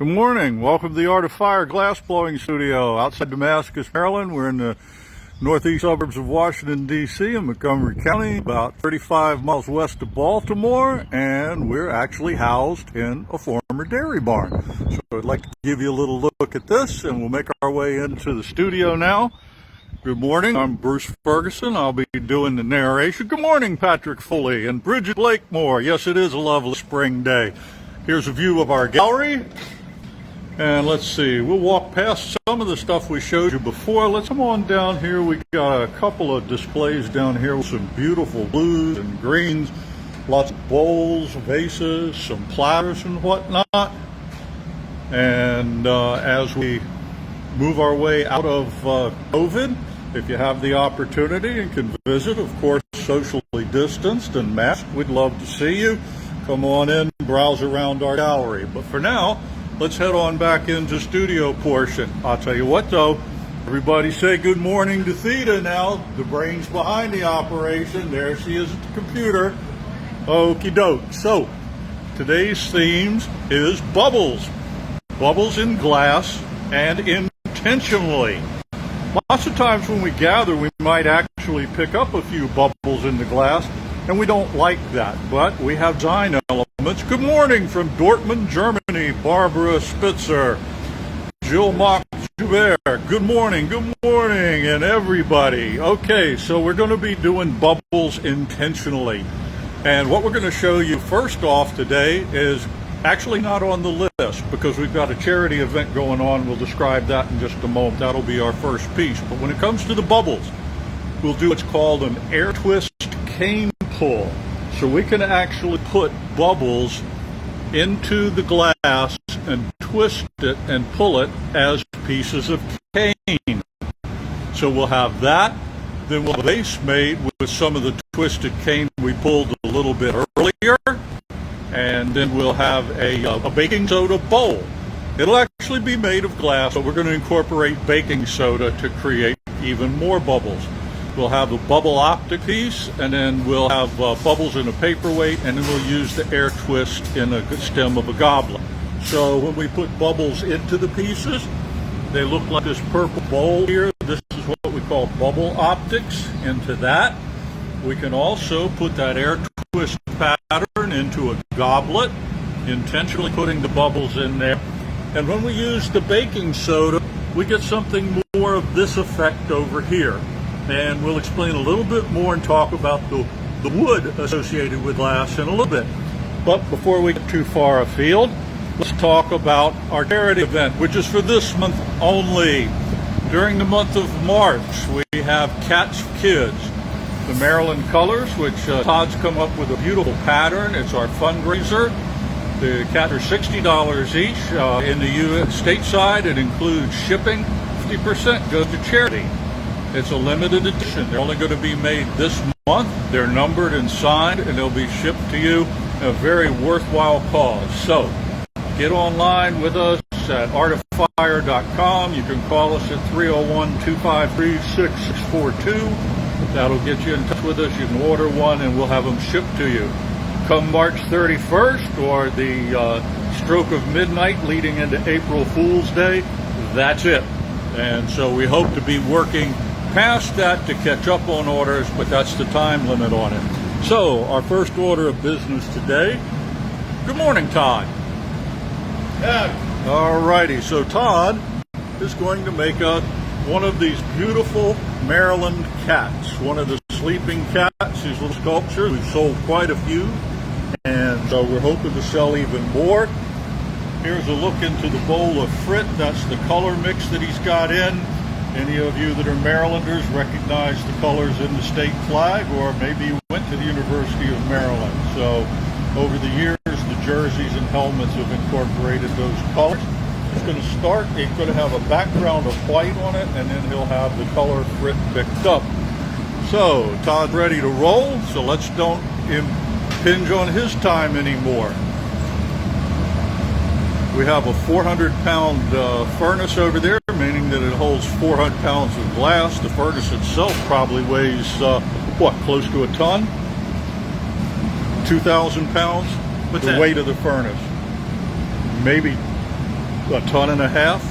Good morning. Welcome to the Art of Fire Glassblowing Studio outside Damascus, Maryland. We're in the northeast suburbs of Washington, D.C. in Montgomery County, about 35 miles west of Baltimore, and we're actually housed in a former dairy barn. So I'd like to give you a little look at this, and we'll make our way into the studio now. Good morning. I'm Bruce Ferguson. I'll be doing the narration. Good morning, Patrick Foley and Bridget Blakemore. Yes, it is a lovely spring day. Here's a view of our gallery. And let's see, we'll walk past some of the stuff we showed you before. Let's come on down here. We got a couple of displays down here with some beautiful blues and greens, lots of bowls, vases, some platters and whatnot. And as we move our way out of COVID, if you have the opportunity and can visit, of course, socially distanced and masked, we'd love to see you. Come on in, browse around our gallery. But for now, let's head on back into studio portion. I'll tell you what though, everybody say good morning to Theta now, the brains behind the operation. There she is at the computer. Okie doke. So, today's themes is bubbles. Bubbles in glass and intentionally. Lots of times when we gather, we might actually pick up a few bubbles in the glass, and we don't like that, but we have design elements. Good morning from Dortmund, Germany, Barbara Spitzer, Jill Mock-Joubert. Good morning, and everybody. Okay, so we're going to be doing bubbles intentionally. And what we're going to show you first off today is actually not on the list because we've got a charity event going on. We'll describe that in just a moment. That'll be our first piece. But when it comes to the bubbles, we'll do what's called an air twist cane pull. So we can actually put bubbles into the glass and twist it and pull it as pieces of cane. So we'll have that. Then we'll have a base made with some of the twisted cane we pulled a little bit earlier. And then we'll have a baking soda bowl. It'll actually be made of glass, but we're going to incorporate baking soda to create even more bubbles. We'll have a bubble optic piece, and then we'll have bubbles in a paperweight, and then we'll use the air twist in a stem of a goblet. So when we put bubbles into the pieces, they look like this purple bowl here. This is what we call bubble optics into that. We can also put that air twist pattern into a goblet, intentionally putting the bubbles in there. And when we use the baking soda, we get something more of this effect over here. And we'll explain a little bit more and talk about the wood associated with glass in a little bit. But before we get too far afield, let's talk about our charity event, which is for this month only. During the month of March, we have Cats for Kids. The Maryland colors, which Todd's come up with a beautiful pattern. It's our fundraiser. The cats are $60 each. In the U.S. stateside, it includes shipping. 50% goes to charity. It's a limited edition. They're only going to be made this month. They're numbered and signed, and they'll be shipped to you. A very worthwhile cause. So, get online with us at artoffire.com. You can call us at 301-253-6642. That'll get you in touch with us. You can order one, and we'll have them shipped to you. Come March 31st, or the stroke of midnight leading into April Fool's Day, that's it. And so we hope to be working past that to catch up on orders, but that's the time limit on it. So, our first order of business today. Good morning, Todd. Yeah. All righty, so Todd is going to make one of these beautiful Maryland cats, one of the sleeping cats, these little sculptures. We've sold quite a few, and so we're hoping to sell even more. Here's a look into the bowl of frit. That's the color mix that he's got in. Any of you that are Marylanders recognize the colors in the state flag, or maybe you went to the University of Maryland. So over the years, the jerseys and helmets have incorporated those colors. It's going to start, it's going to have a background of white on it, and then he'll have the color frit picked up. So, Todd's ready to roll, so let's don't impinge on his time anymore. We have a 400-pound furnace over there, meaning that it holds 400 pounds of glass. The furnace itself probably weighs, close to a ton? 2,000 pounds? What's the that? weight of the furnace. Maybe A ton and a half?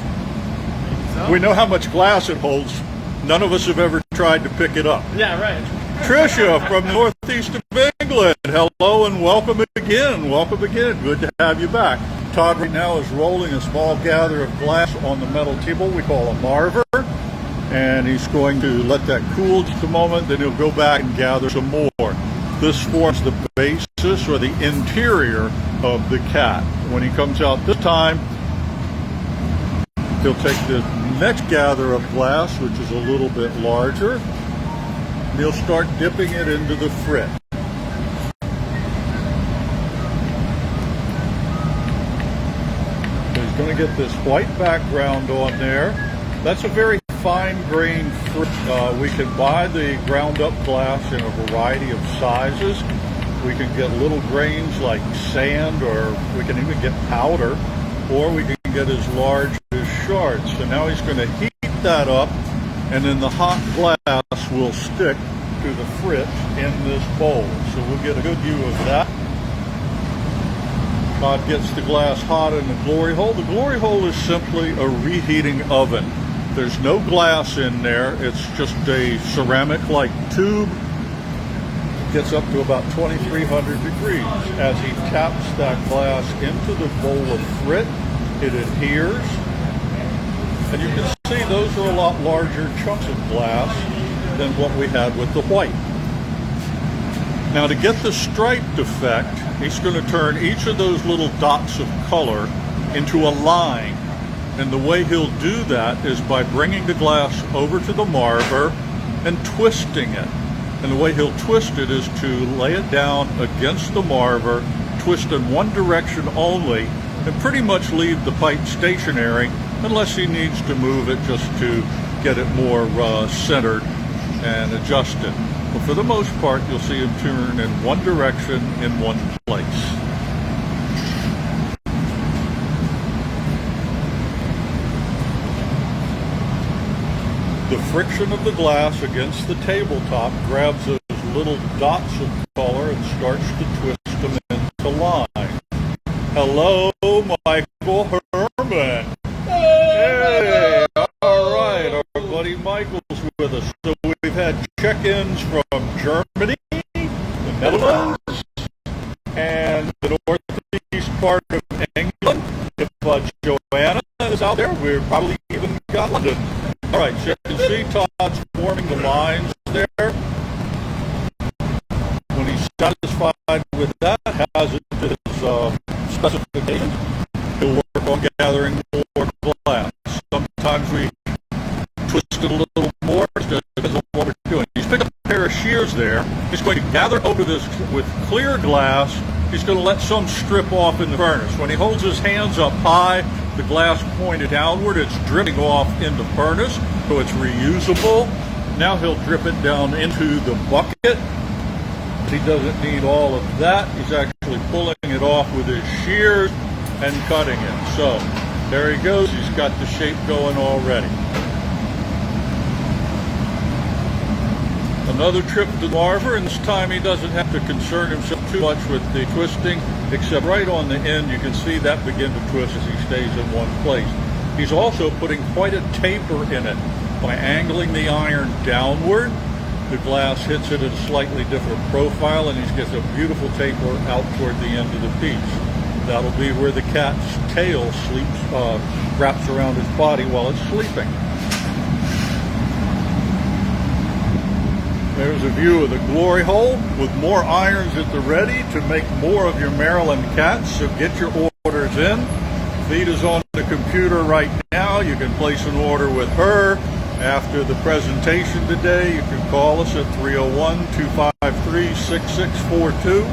So? We know how much glass it holds. None of us have ever tried to pick it up. Yeah, right. Tricia from the northeast of England, hello and welcome again. Welcome again. Good to have you back. Todd right now is rolling a small gather of glass on the metal table we call a marver, and he's going to let that cool just a moment, then he'll go back and gather some more. This forms the basis or the interior of the cat. When he comes out this time, he'll take the next gather of glass, which is a little bit larger, and he'll start dipping it into the frit. So he's going to get this white background on there. That's a very fine-grained frit. We can buy the ground-up glass in a variety of sizes. We can get little grains like sand, or we can even get powder, or we can get as large as shards. So now he's going to heat that up, and then the hot glass will stick to the frit in this bowl. So we'll get a good view of that. Todd gets the glass hot in the glory hole. The glory hole is simply a reheating oven. There's no glass in there. It's just a ceramic-like tube. It gets up to about 2,300 degrees. As he taps that glass into the bowl of frit, it adheres. And you can see those are a lot larger chunks of glass than what we had with the white. Now, to get the striped effect, he's going to turn each of those little dots of color into a line. And the way he'll do that is by bringing the glass over to the marver and twisting it. And the way he'll twist it is to lay it down against the marver, twist in one direction only, and pretty much leave the pipe stationary unless he needs to move it just to get it more centered and adjusted. But for the most part, you'll see him turn in one direction in one place. The friction of the glass against the tabletop grabs those little dots of color and starts to twist them into line. Hello, Michael Herman. Hey, all right, our buddy Michael's with us. So we've had check-ins from Germany, the Netherlands, and the northeast part of England. If Joanna is out there, we've probably even got London. All right, so you can see Todd's forming the lines there. When he's satisfied with that, has it to his specification, he'll work on gathering more glass. Sometimes we twist it a little more, just because of what we're doing. He's picked up a pair of shears there. He's going to gather over this with clear glass. He's going to let some strip off in the furnace. When he holds his hands up high, the glass pointed downward, it's dripping off in the furnace, so it's reusable. Now he'll drip it down into the bucket. He doesn't need all of that. He's actually pulling it off with his shears and cutting it. So there he goes. He's got the shape going already. Another trip to the marver, and this time he doesn't have to concern himself too much with the twisting, except right on the end you can see that begin to twist as he stays in one place. He's also putting quite a taper in it. By angling the iron downward, the glass hits it at a slightly different profile, and he gets a beautiful taper out toward the end of the piece. That'll be where the cat's tail wraps around its body while it's sleeping. There's a view of the glory hole with more irons at the ready to make more of your Maryland cats, so get your orders in. Feed is on the computer right now. You can place an order with her. After the presentation today, you can call us at 301-253-6642.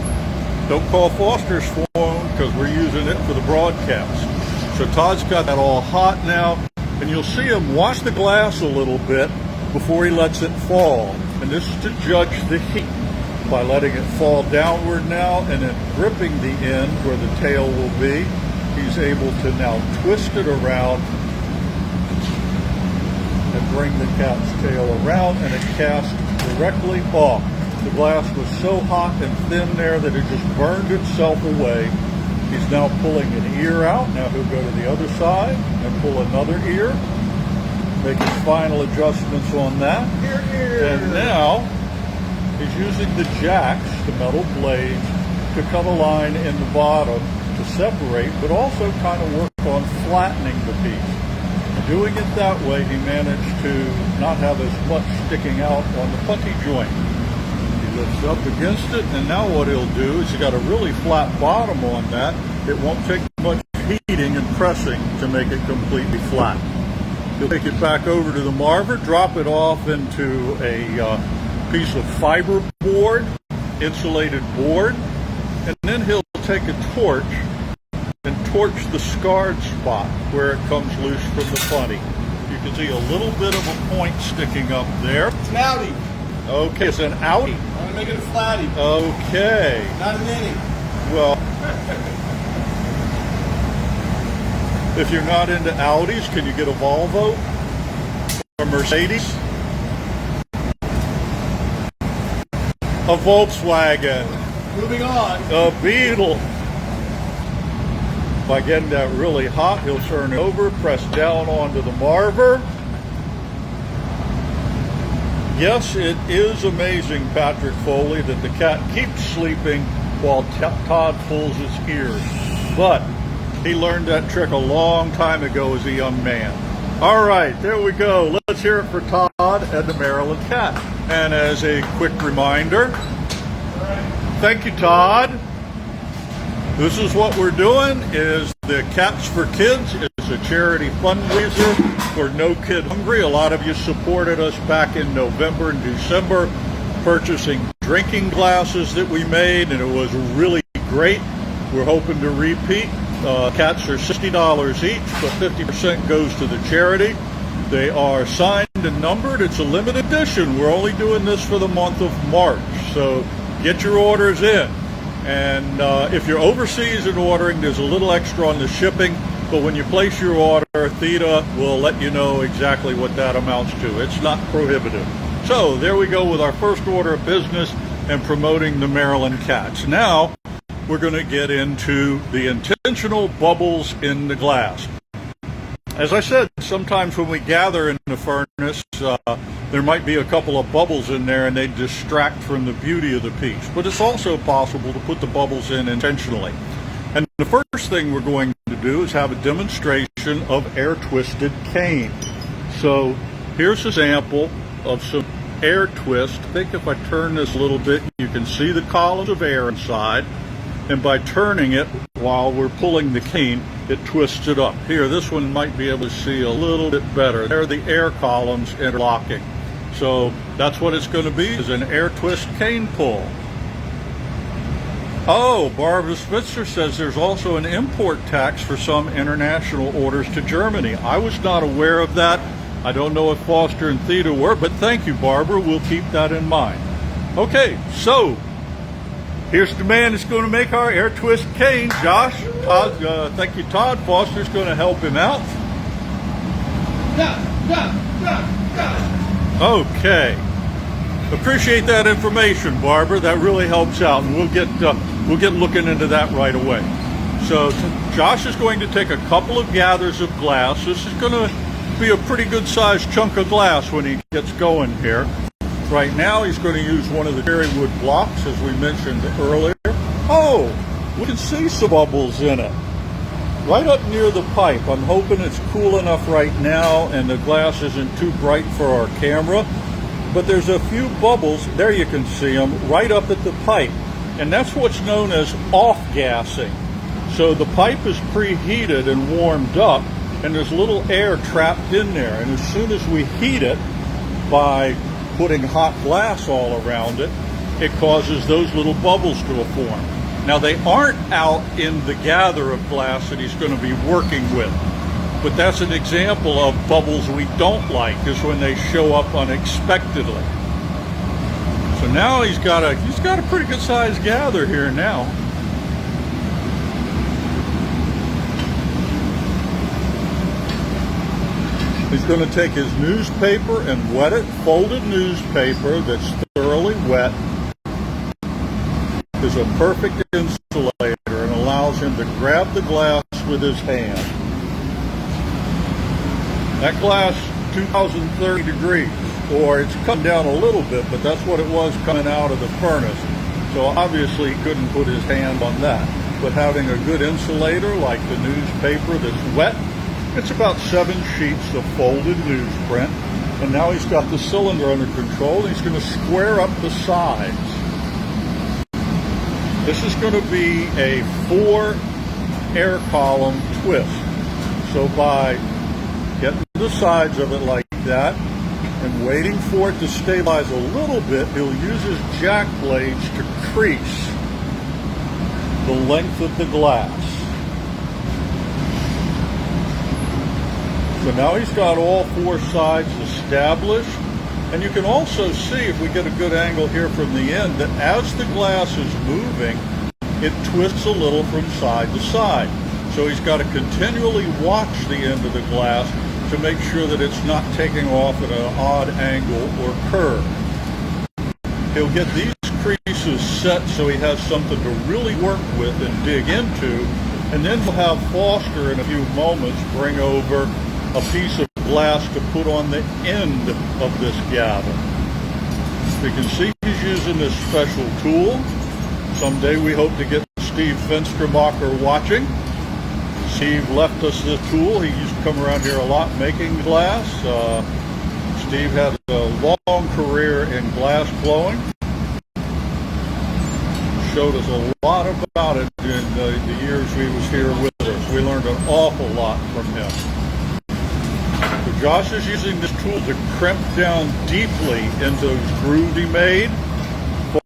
Don't call Foster's phone because we're using it for the broadcast. So Todd's got that all hot now, and you'll see him wash the glass a little bit before he lets it fall. And this is to judge the heat by letting it fall downward now and then gripping the end where the tail will be. He's able to now twist it around and bring the cat's tail around, and it casts directly off. The glass was so hot and thin there that it just burned itself away He's now pulling an ear out. Now he'll go to the other side and pull another ear. Make his final adjustments on that. And now he's using the jacks, the metal blades, to cut a line in the bottom to separate, but also kind of work on flattening the piece. Doing it that way, he managed to not have as much sticking out on the putty joint. He lifts up against it, and now what he'll do is he's got a really flat bottom on that. It won't take much heating and pressing to make it completely flat. He'll take it back over to the marver, drop it off into a piece of fiber board, insulated board, and then he'll take a torch and torch the scarred spot where it comes loose from the putty. You can see a little bit of a point sticking up there. It's an outie. Okay, it's an outie. I'm going to make it a flatty. Okay. Not an innie. Well, if you're not into Audis, can you get a Volvo or Mercedes? A Volkswagen. Moving on. A Beetle. By getting that really hot, he'll turn it over, press down onto the marver. Yes, it is amazing, Patrick Foley, that the cat keeps sleeping while Todd pulls his ears. But he learned that trick a long time ago as a young man. All right, there we go. Let's hear it for Todd and the Maryland cat. And as a quick reminder, thank you, Todd. This is what we're doing is the Cats for Kids. It's a charity fundraiser for No Kid Hungry. A lot of you supported us back in November and December purchasing drinking glasses that we made, and it was really great. We're hoping to repeat. Cats are $60 each, but 50% goes to the charity. They are signed and numbered. It's a limited edition. We're only doing this for the month of March, so get your orders in. And if you're overseas and ordering, there's a little extra on the shipping, but when you place your order, Theta will let you know exactly what that amounts to. It's not prohibitive. So there we go with our first order of business and promoting the Maryland Cats. Now we're going to get into the intentional bubbles in the glass. As I said, sometimes when we gather in the furnace, there might be a couple of bubbles in there and they distract from the beauty of the piece. But it's also possible to put the bubbles in intentionally. And the first thing we're going to do is have a demonstration of air-twisted cane. So here's a sample of some air twist. I think if I turn this a little bit, you can see the columns of air inside. And by turning it while we're pulling the cane, it twists it up. Here, this one might be able to see a little bit better. There are the air columns interlocking. So that's what it's going to be, is an air twist cane pull. Oh, Barbara Spitzer says there's also an import tax for some international orders to Germany. I was not aware of that. I don't know if Foster and Theta were, but thank you, Barbara. We'll keep that in mind. Okay, so here's the man that's going to make our air twist cane, Josh. Todd, thank you, Todd. Foster's going to help him out. Okay. Appreciate that information, Barbara. That really helps out, and we'll get looking into that right away. So Josh is going to take a couple of gathers of glass. This is going to be a pretty good sized chunk of glass when he gets going here. Right now, he's going to use one of the cherry wood blocks, as we mentioned earlier. Oh, we can see some bubbles in it. Right up near the pipe. I'm hoping it's cool enough right now and the glass isn't too bright for our camera. But there's a few bubbles, there you can see them, right up at the pipe. And that's what's known as off-gassing. So the pipe is preheated and warmed up, and there's little air trapped in there. And as soon as we heat it by putting hot glass all around it, it causes those little bubbles to form. Now they aren't out in the gather of glass that he's going to be working with, but that's an example of bubbles we don't like, is when they show up unexpectedly. So now he's got a pretty good sized gather here now. He's going to take his newspaper and wet it. Folded newspaper that's thoroughly wet is a perfect insulator and allows wants him to grab the glass with his hand. That glass, 2,030 degrees, or it's come down a little bit, but that's what it was coming out of the furnace. So obviously he couldn't put his hand on that. But having a good insulator like the newspaper that's wet, it's about 7 sheets of folded newsprint. And now he's got the cylinder under control. He's going to square up the sides. This is going to be a 4 air column twist. So by getting the sides of it like that and waiting for it to stabilize a little bit, he'll use his jack blades to crease the length of the glass. So now he's got all 4 sides established. And you can also see, if we get a good angle here from the end, that as the glass is moving, it twists a little from side to side. So he's got to continually watch the end of the glass to make sure that it's not taking off at an odd angle or curve. He'll get these creases set so he has something to really work with and dig into, and then we'll have Foster in a few moments bring over a piece of glass to put on the end of this gavel. You can see he's using this special tool. Someday we hope to get Steve Fenstermacher watching. Steve left us this tool. He used to come around here a lot making glass. Steve had a long career in glass blowing. Showed us a lot about it in the years he was here with us. We learned an awful lot from him. So Josh is using this tool to crimp down deeply into those grooves he made.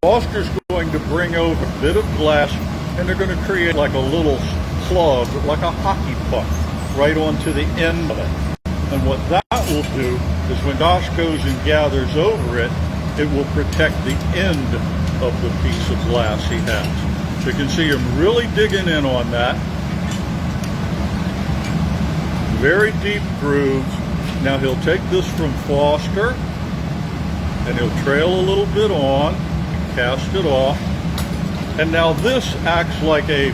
Foster's going to bring over a bit of glass, and they're going to create like a little plug, like a hockey puck, right onto the end of it. And what that will do is when Josh goes and gathers over it, it will protect the end of the piece of glass he has. So you can see him really digging in on that. Very deep grooves. Now he'll take this from Foster and he'll trail a little bit on, cast it off, and now this acts like a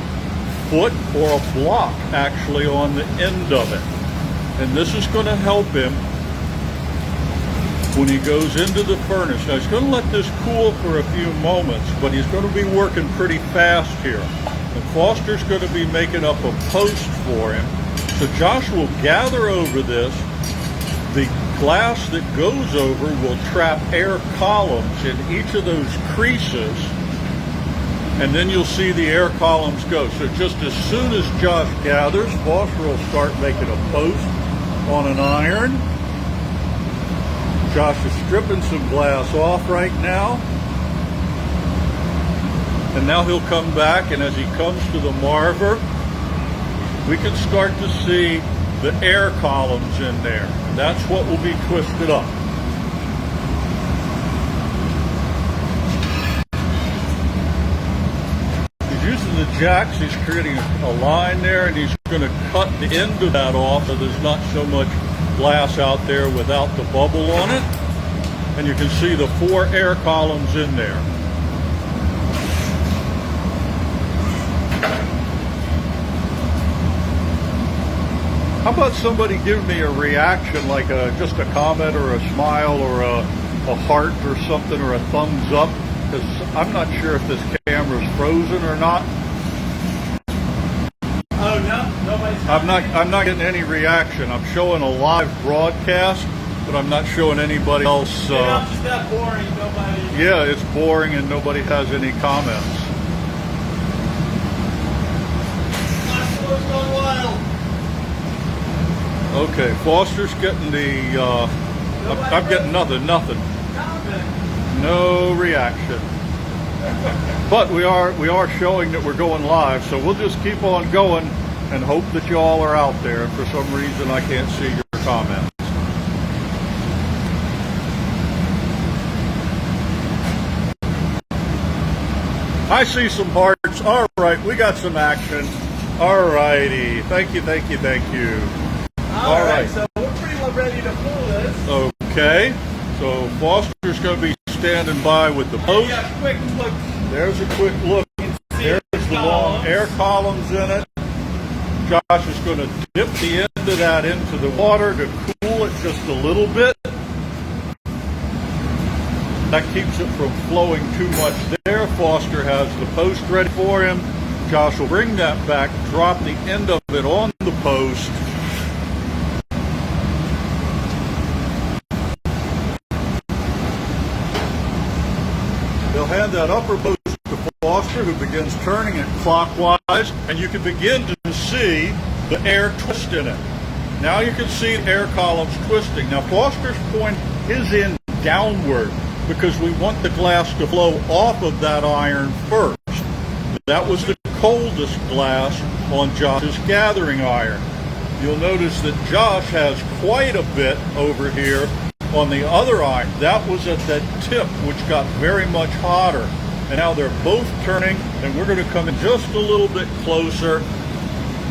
foot or a block actually on the end of it. And this is going to help him when he goes into the furnace. Now he's going to let this cool for a few moments, but he's going to be working pretty fast here. And Foster's going to be making up a post for him. So Josh will gather over this. The glass that goes over will trap air columns in each of those creases, and then you'll see the air columns go. So just as soon as Josh gathers, Foster will start making a post on an iron. Josh is stripping some glass off right now. And now he'll come back, and as he comes to the marver, we can start to see the air columns in there. And that's what will be twisted up. He's using the jacks. He's creating a line there, and he's going to cut the end of that off so there's not so much glass out there without the bubble on it. And you can see the 4 air columns in there. How about somebody give me a reaction, like just a comment or a smile or a heart or something, or a thumbs up, because I'm not sure if this camera's frozen or not. Oh no, nobody's. I'm not getting any reaction. I'm showing a live broadcast, but I'm not showing anybody else. It's just that boring. Nobody. Yeah, it's boring and nobody has any comments. My floor's going wild. Okay, Foster's getting the, I'm getting nothing. No reaction. But we are showing that we're going live, so we'll just keep on going and hope that you all are out there. And for some reason, I can't see your comments. I see some hearts. All right, we got some action. All righty. Thank you. All right, so we're pretty well ready to pull this. Okay, so Foster's going to be standing by with the post. Yeah, quick look. There's a quick look. You can There's the long air columns in it. Josh is going to dip the end of that into the water to cool it just a little bit. That keeps it from flowing too much there. Foster has the post ready for him. Josh will bring that back, drop the end of it on the post. He'll hand that upper post to Foster, who begins turning it clockwise, and you can begin to see the air twist in it. Now you can see the air columns twisting. Now Foster's point is in downward because we want the glass to flow off of that iron first. That was the coldest glass on Josh's gathering iron. You'll notice that Josh has quite a bit over here on the other iron. That was at that tip, which got very much hotter. And now they're both turning, and we're going to come in just a little bit closer.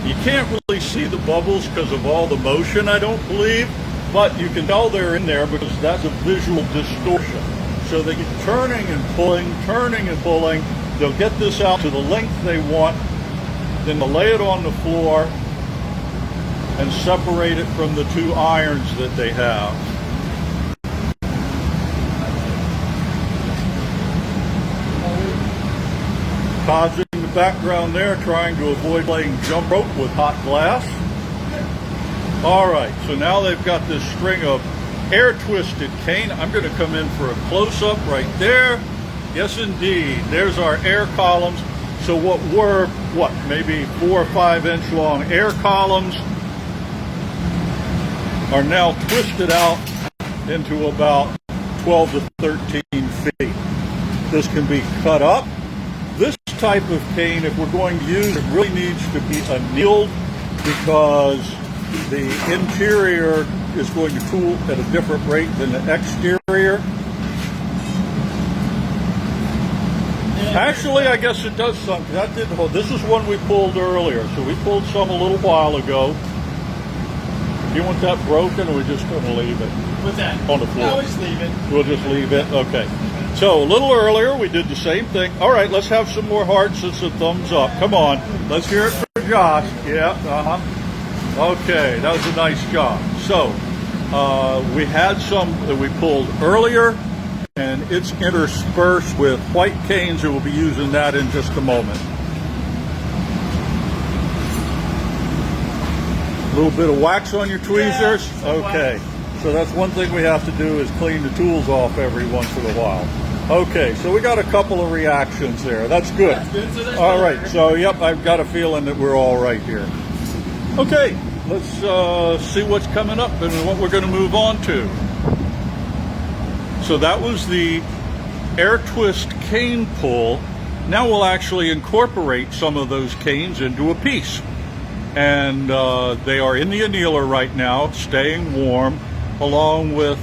You can't really see the bubbles because of all the motion, I don't believe, but you can tell they're in there because that's a visual distortion. So they get turning and pulling, turning and pulling. They'll get this out to the length they want, then they'll lay it on the floor and separate it from the two irons that they have. Todd's in the background there trying to avoid playing jump rope with hot glass. All right, so now they've got this string of air-twisted cane. I'm going to come in for a close-up right there. Yes, indeed. There's our air columns. So what were, maybe 4 or 5 inch long air columns are now twisted out into about 12 to 13 feet. This can be cut up. This type of cane, if we're going to use it, really needs to be annealed because the interior is going to cool at a different rate than the exterior. Actually, I guess it does something. That didn't hold. This is one we pulled earlier. So we pulled some a little while ago. Do you want that broken, or are we just going to leave it? What's that? On the floor. No, just leave it. We'll just leave it? Okay. So a little earlier, we did the same thing. All right, let's have some more hearts and some thumbs up. Come on. Let's hear it for Josh. Yeah, Okay, that was a nice job. So we had some that we pulled earlier, and it's interspersed with white canes, and we'll be using that in just a moment. A little bit of wax on your tweezers? Okay, so that's one thing we have to do is clean the tools off every once in a while. Okay, so we got a couple of reactions there. That's good. All right, so yep, I've got a feeling that we're all right here. Okay, let's see what's coming up and what we're going to move on to. So that was the air twist cane pull. Now we'll actually incorporate some of those canes into a piece. And they are in the annealer right now, staying warm, along with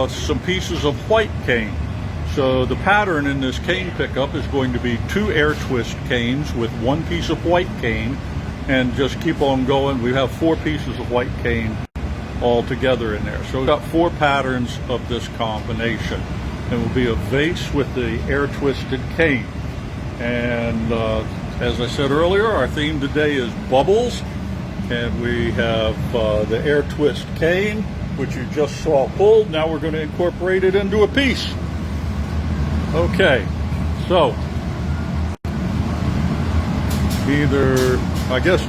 some pieces of white cane. So the pattern in this cane pickup is going to be 2 air twist canes with 1 piece of white cane, and just keep on going. We have 4 pieces of white cane all together in there. So we've got 4 patterns of this combination. And it will be a vase with the air twisted cane. And as I said earlier, our theme today is bubbles. And we have the air twist cane, which you just saw pulled. Now we're going to incorporate it into a piece. Okay, so either, I guess,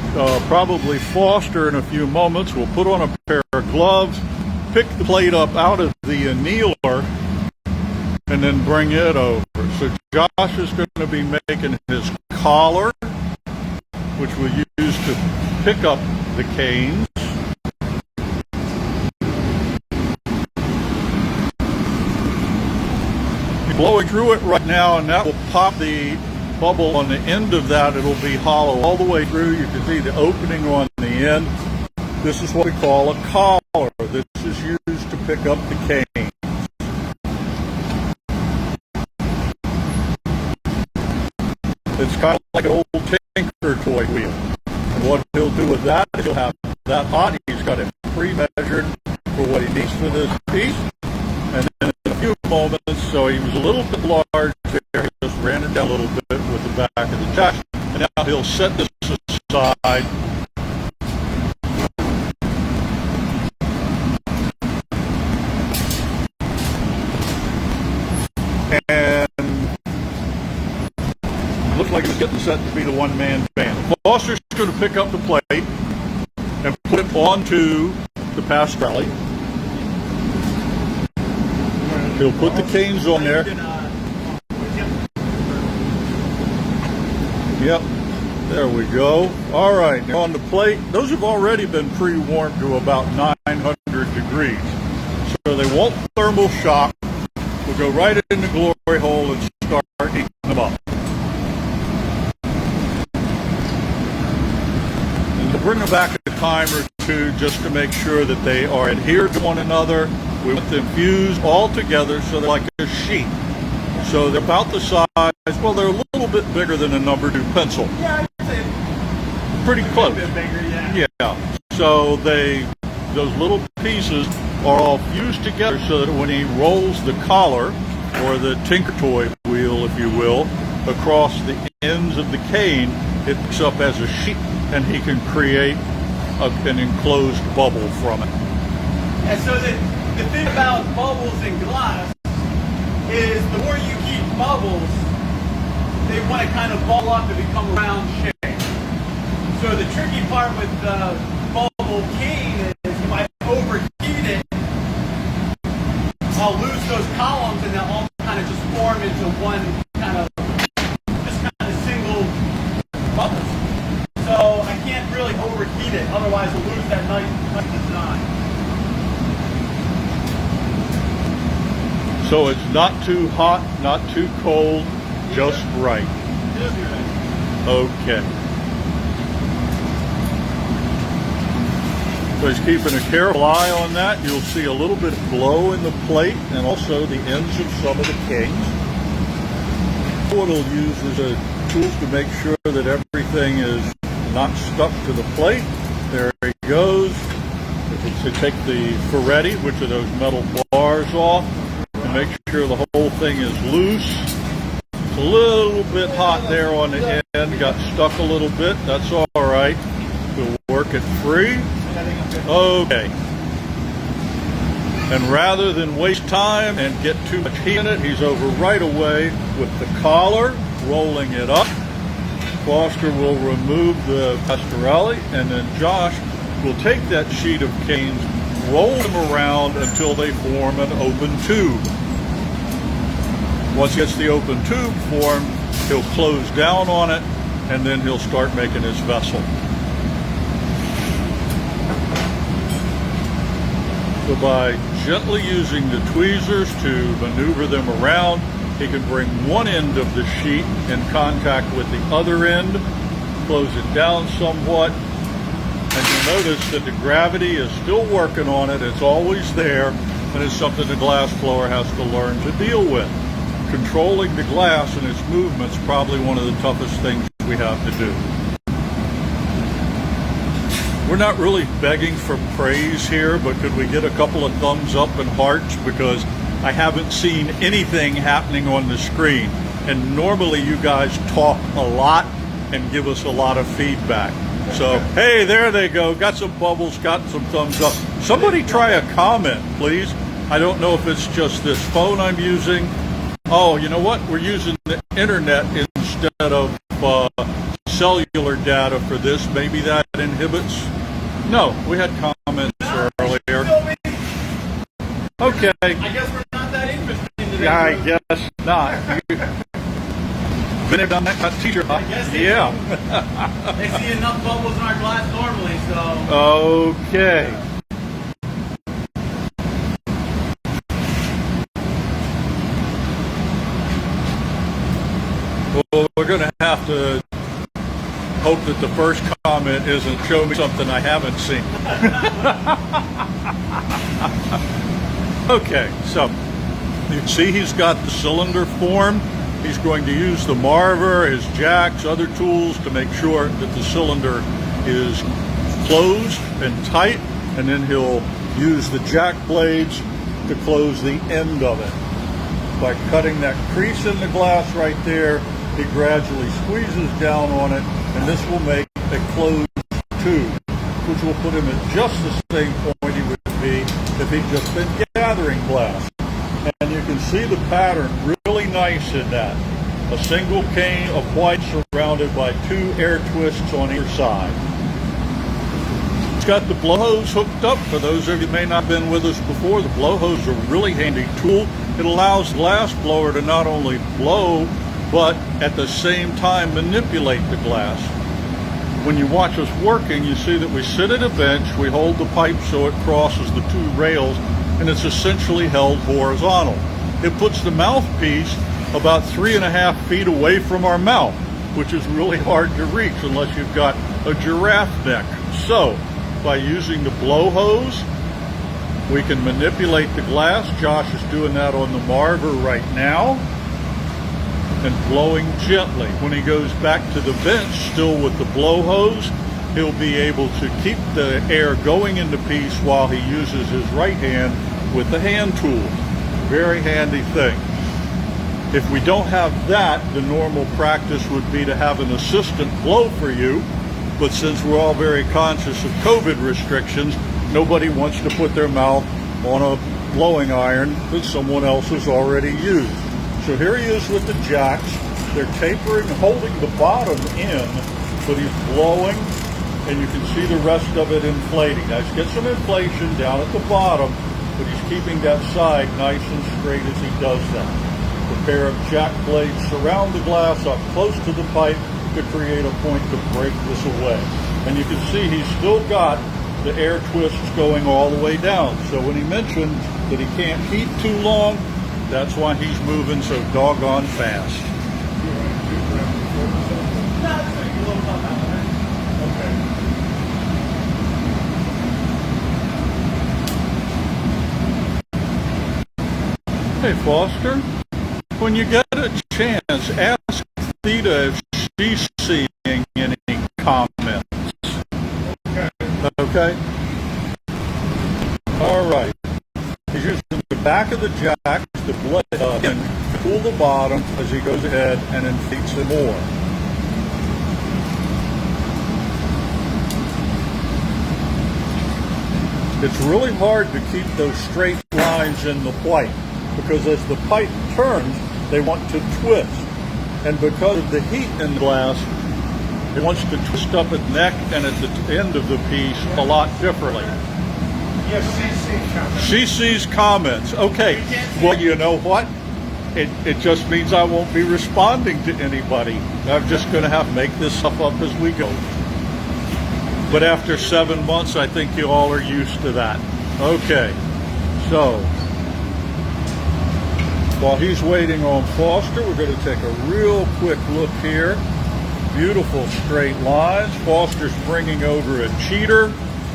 probably Foster in a few moments will put on a pair of gloves, pick the plate up out of the annealer, and then bring it over. So Josh is going to be making his collar, which we'll use to pick up the canes. Blowing through it right now, and that will pop the bubble on the end of that. It'll be hollow all the way through. You can see the opening on the end. This is what we call a collar. This is used to pick up the cane. It's kind of like an old Tinker toy wheel. And what he'll do with that is he'll have that hot. He's got it pre-measured for what he needs for this piece. And then in a few moments, so he was a little bit large there, he just ran it down a little bit with the of the jacks. And now he'll set this aside. And looks like it's getting set to be the one-man band. Foster's going to pick up the plate and put it onto the Pastrelli. He'll put the canes on there. Yep, there we go. All right, now on the plate, those have already been pre-warmed to about 900 degrees. So they won't thermal shock. We'll go right in the glory hole and start heating them up. And we'll bring them back a time or two just to make sure that they are adhered to one another. We want them fused all together so they're like a sheet. So they're about the size, well, they're a little bit bigger than a number 2 pencil. Yeah, I'd say pretty close. A bit bigger, yeah. Yeah. So those little pieces are all fused together so that when he rolls the collar, or the tinker toy wheel, if you will, across the ends of the cane, it picks up as a sheet, and he can create an enclosed bubble from it. And so the thing about bubbles in glass is the more you keep bubbles, they want to kind of ball up and become a round shape. So the tricky part with the bubble cane is if I overheat it, I'll lose those columns and they'll all kind of just form into one kind of single bubble. So I can't really overheat it, otherwise I'll lose that nice design. So it's not too hot, not too cold, just right. Okay. So he's keeping a careful eye on that. You'll see a little bit of glow in the plate and also the ends of some of the canes. What he'll use is tools to make sure that everything is not stuck to the plate. There he goes. To take the ferretti, which are those metal bars, off, and make sure the whole thing is loose. It's a little bit hot there on the end, got stuck a little bit. That's all right. We'll work it free. Okay. And rather than waste time and get too much heat in it, he's over right away with the collar, rolling it up. Foster will remove the Pastrelli, and then Josh will take that sheet of canes, roll them around until they form an open tube. Once he gets the open tube formed, he'll close down on it, and then he'll start making his vessel. So by gently using the tweezers to maneuver them around, he can bring one end of the sheet in contact with the other end, close it down somewhat, and you'll notice that the gravity is still working on it. It's always there, and it's something the glass blower has to learn to deal with. Controlling the glass and its movements is probably one of the toughest things we have to do. We're not really begging for praise here, but could we get a couple of thumbs up and hearts, because I haven't seen anything happening on the screen. And normally you guys talk a lot and give us a lot of feedback. So, hey, there they go. Got some bubbles, got some thumbs up. Somebody try a comment, please. I don't know if it's just this phone I'm using. Oh, you know what? We're using the internet instead of cellular data for this. Maybe that inhibits. No, we had comments earlier. Okay. I guess we're not that interesting today. I guess not. Been there, done that, got a t-shirt. I guess Yeah. They see enough bubbles in our glass normally, so. Okay. Well, we're going to have to hope that the first comment isn't show me something I haven't seen. Okay, so you can see he's got the cylinder formed. He's going to use the marver, his jacks, other tools to make sure that the cylinder is closed and tight, and then he'll use the jack blades to close the end of it. By cutting that crease in the glass right there, he gradually squeezes down on it, and this will make a closed tube, which will put him at just the same point he would be if he'd just been gathering glass. And you can see the pattern really nice in that. A single cane of white surrounded by 2 air twists on either side. It's got the blowhose hooked up. For those of you who may not have been with us before, the blowhose is a really handy tool. It allows the glass blower to not only blow, but at the same time manipulate the glass. When you watch us working, you see that we sit at a bench, we hold the pipe so it crosses the 2 rails, and it's essentially held horizontal. It puts the mouthpiece about 3.5 feet away from our mouth, which is really hard to reach unless you've got a giraffe neck. So, by using the blowhose, we can manipulate the glass. Josh is doing that on the Marver right now, and blowing gently. When he goes back to the bench, still with the blowhose, he'll be able to keep the air going in the piece while he uses his right hand with the hand tool. Very handy thing. If we don't have that, the normal practice would be to have an assistant blow for you, but since we're all very conscious of COVID restrictions, nobody wants to put their mouth on a blowing iron that someone else has already used. So here he is with the jacks. They're tapering, holding the bottom in, but he's blowing, and you can see the rest of it inflating. Now he's got some inflation down at the bottom, but he's keeping that side nice and straight as he does that. A pair of jack blades surround the glass up close to the pipe to create a point to break this away. And you can see he's still got the air twists going all the way down. So when he mentioned that he can't heat too long, that's why he's moving so doggone fast. Hey Foster, when you get a chance, ask Theta if she's seeing any comments. Okay? All right. He's using the back of the jacks to blade and pull the bottom as he goes ahead and inflates it more. It's really hard to keep those straight lines in the white because as the pipe turns, they want to twist. And because of the heat in the glass, it wants to twist up at neck and at the end of the piece a lot differently. Yes, CC comments. CC's comments. Okay. Well, you know what? It just means I won't be responding to anybody. I'm just going to have to make this stuff up as we go. But after 7 months, I think you all are used to that. Okay. So, while he's waiting on Foster, we're going to take a real quick look here. Beautiful straight lines. Foster's bringing over a cheater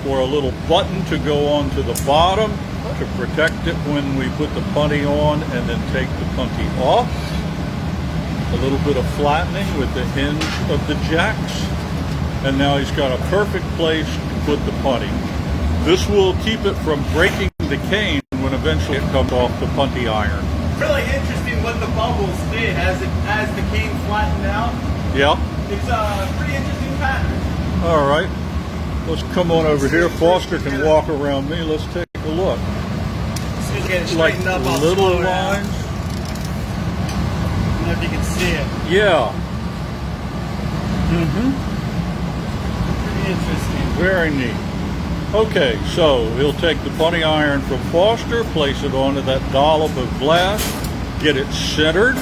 or a little button to go onto the bottom to protect it when we put the punty on and then take the punty off. A little bit of flattening with the hinge of the jacks. And now he's got a perfect place to put the punty. This will keep it from breaking the cane when eventually it comes off the punty iron. Really interesting what the bubbles did as the cane flattened out. Yep. It's a pretty interesting pattern. All right. Let's come on over here. Foster can walk around me. Let's take a look. Just get it Like straightened up. I'll little slow down. lines. I don't know if you can see it. Yeah. Pretty interesting. Very neat. Okay, so he'll take the punty iron from Foster, place it onto that dollop of glass, get it centered,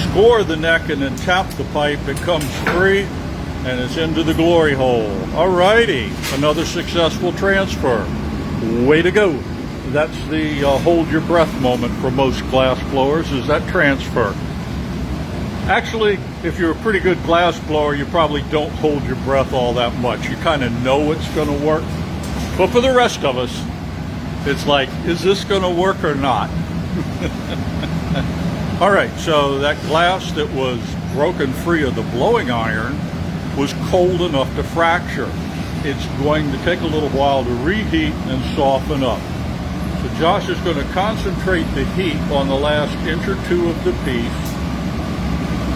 score the neck, and then tap the pipe. It comes free, and it's into the glory hole. Alrighty, another successful transfer. Way to go. That's the hold your breath moment for most glass blowers, is that transfer. Actually, if you're a pretty good glass blower, you probably don't hold your breath all that much. You kind of know it's going to work. But for the rest of us, it's like, is this going to work or not? All right, so that glass that was broken free of the blowing iron was cold enough to fracture. It's going to take a little while to reheat and soften up. So Josh is going to concentrate the heat on the last inch or two of the piece,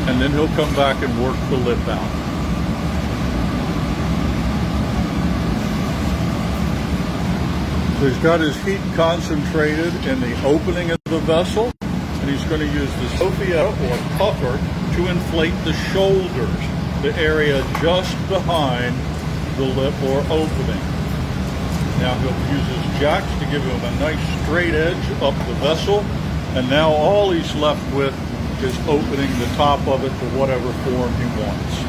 and then he'll come back and work the lip out. So he's got his heat concentrated in the opening of the vessel, and he's going to use the Sophia or puffer to inflate the shoulders, the area just behind the lip or opening. Now he'll use his jacks to give him a nice straight edge up the vessel, and now all he's left with is opening the top of it to whatever form he wants.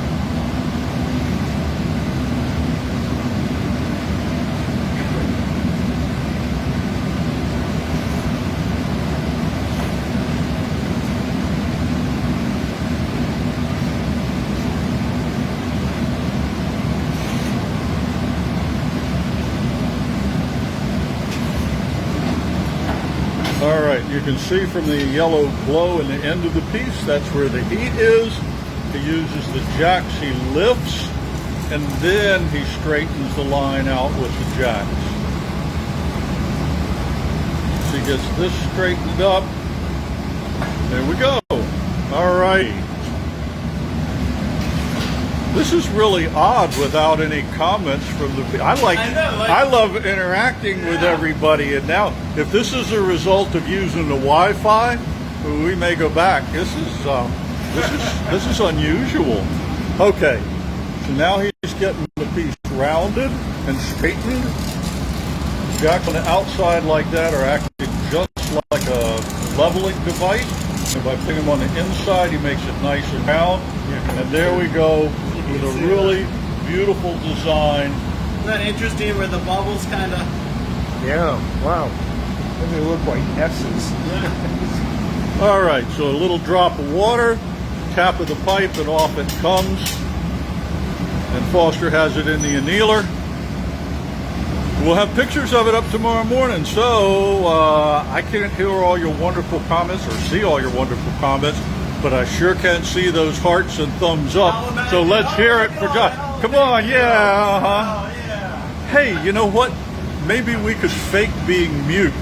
All right, you can see from the yellow glow in the end of the piece, that's where the heat is. He uses the jacks, he lifts, and then he straightens the line out with the jacks. So he gets this straightened up. There we go. All right. This is really odd without any comments from the. I love interacting with everybody, and now if this is a result of using the Wi-Fi, we may go back. This is unusual. Okay, so now he's getting the piece rounded and straightened. Jacks on the outside like that are acting just like a leveling device. And by putting them on the inside, he makes it nice and round. And there we go. With a really beautiful design. Isn't that interesting where the bubbles kind of... Yeah, wow. They look like S's. All right, so a little drop of water, tap of the pipe, and off it comes. And Foster has it in the annealer. We'll have pictures of it up tomorrow morning. So I can't hear all your wonderful comments or see all your wonderful comments, but I sure can see those hearts and thumbs up. So let's hear it for Josh. Come on, yeah. Hey, you know what? Maybe we could fake being mute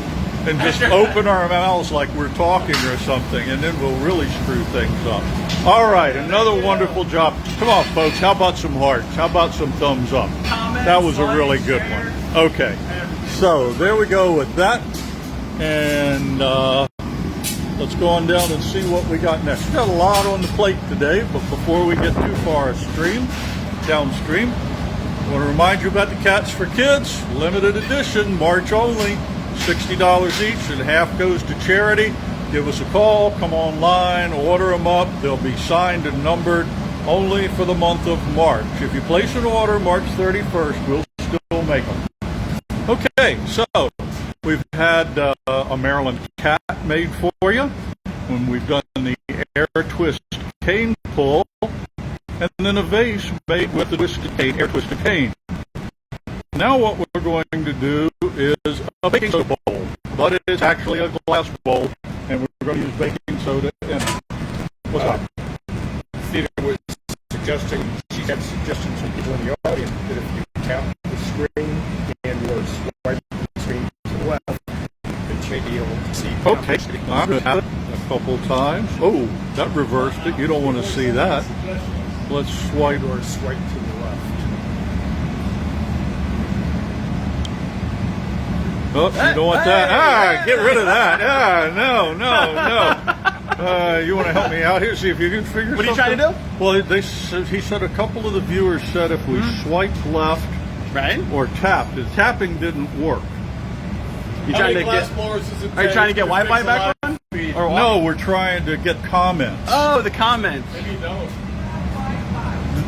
and just open our mouths like we're talking or something, and then we'll really screw things up. All right, another wonderful job. Come on, folks. How about some hearts? How about some thumbs up? That was a really good one. Okay, so there we go with that. And let's go on down and see what we got next. We've got a lot on the plate today, but before we get too far downstream, I want to remind you about the Cats for Kids, limited edition, March only, $60 each, and half goes to charity. Give us a call, come online, order them up. They'll be signed and numbered only for the month of March. If you place an order March 31st, we'll still make them. Okay, so we've had a Maryland cat made for you when we've done the air twist cane pull, and then a vase made with the air twisted cane. Now what we're going to do is a baking soda bowl, but it is actually a glass bowl, and we're going to use baking soda in it. What's up? Theta was suggesting, she had suggestions from people in the audience that if you tap the screen and your swipe the screen to the left, then you'll be able to see. Okay, I'm going to have it a couple times. Oh, that reversed it. You don't want to see that. Let's swipe. Or swipe to the left. Oh, you don't want that. Get rid of that. No. You want to help me out here? See if you can figure What are you something? trying to do? Well, he said a couple of the viewers said if we swiped left or tapped, the tapping didn't work. You trying to get? Are you trying to get Wi-Fi back on? Or what? No, we're trying to get comments. Oh, the comments. Maybe don't.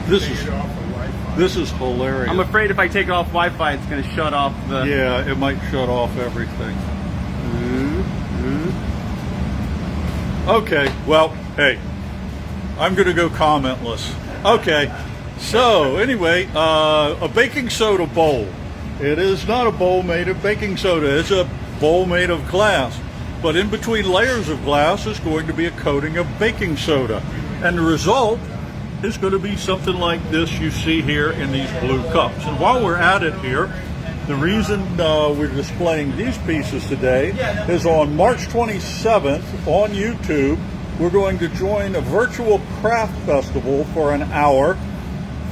This is hilarious. I'm afraid if I take off Wi-Fi, it's going to shut off the... Yeah, it might shut off everything. Okay, well, hey, I'm going to go commentless. Okay, so anyway, a baking soda bowl. It is not a bowl made of baking soda. It's a bowl made of glass. But in between layers of glass is going to be a coating of baking soda. And the result is going to be something like this you see here in these blue cups. And while we're at it here, The reason we're displaying these pieces today is on March 27th on YouTube, we're going to join a virtual craft festival for an hour,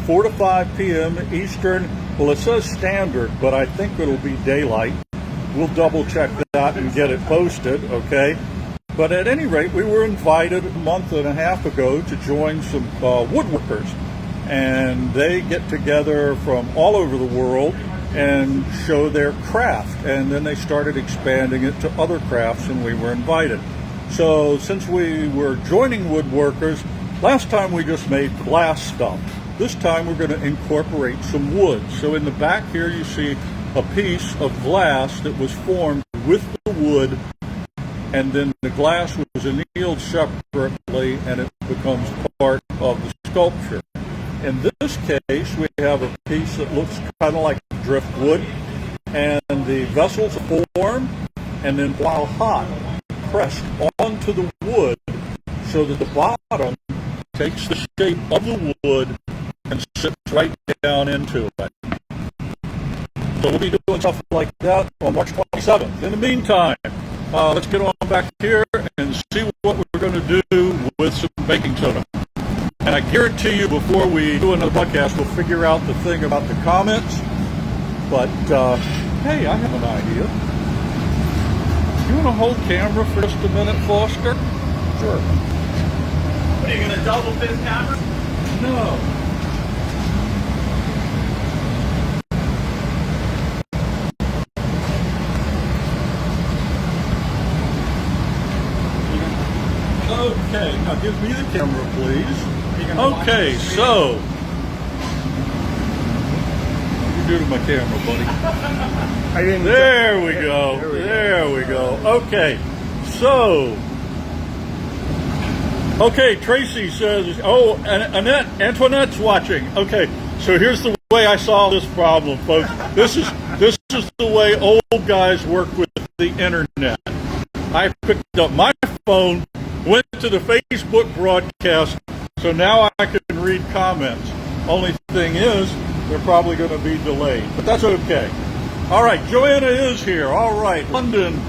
4 to 5 p.m. Eastern. Well, it says standard, but I think it'll be daylight. We'll double check that and get it posted, okay? But at any rate, we were invited a month and a half ago to join some woodworkers. And they get together from all over the world and show their craft. And then they started expanding it to other crafts, and we were invited. So since we were joining woodworkers, last time we just made glass stuff. This time we're going to incorporate some wood. So in the back here you see a piece of glass that was formed with the wood, and then the glass was annealed separately and it becomes part of the sculpture. In this case, we have a piece that looks kind of like driftwood, and the vessels form, and then while hot, pressed onto the wood so that the bottom takes the shape of the wood and sits right down into it. So we'll be doing stuff like that on March 27th. In the meantime, let's get on back here and see what we're going to do with some baking soda. And I guarantee you before we do another podcast, we'll figure out the thing about the comments. But, hey, I have an idea. You want to hold camera for just a minute, Foster? Sure. What, are you going to double this camera? No. Okay, now give me the camera, please. Okay, so what do you do to my camera, buddy? There we go. There we go. Okay, so Tracy says, oh, Antoinette's watching. Okay, so here's the way I solve this problem, folks. This is the way old guys work with the internet. I picked up my phone, went to the Facebook broadcast, so now I can read comments. Only thing is, they're probably going to be delayed, but that's okay. All right, Joanna is here. All right, London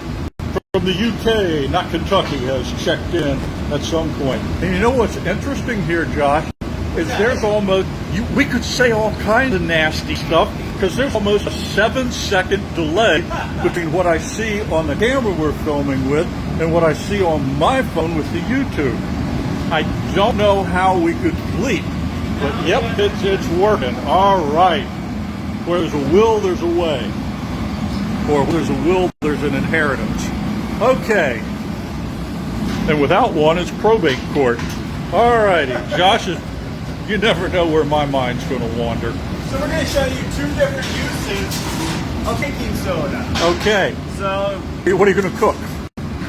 from the UK, not Kentucky, has checked in at some point. And you know what's interesting here, Josh, is there's almost, we could say all kinds of nasty stuff, because there's almost a 7-second delay between what I see on the camera we're filming with and what I see on my phone with the YouTube. I don't know how we could bleep, but yep, it's working. All right. Where there's a will, there's a way. Or where there's a will, there's an inheritance. Okay. And without one, it's probate court. All righty. Josh, you never know where my mind's going to wander. So we're going to show you 2 different uses of baking soda. Okay. So, what are you going to cook?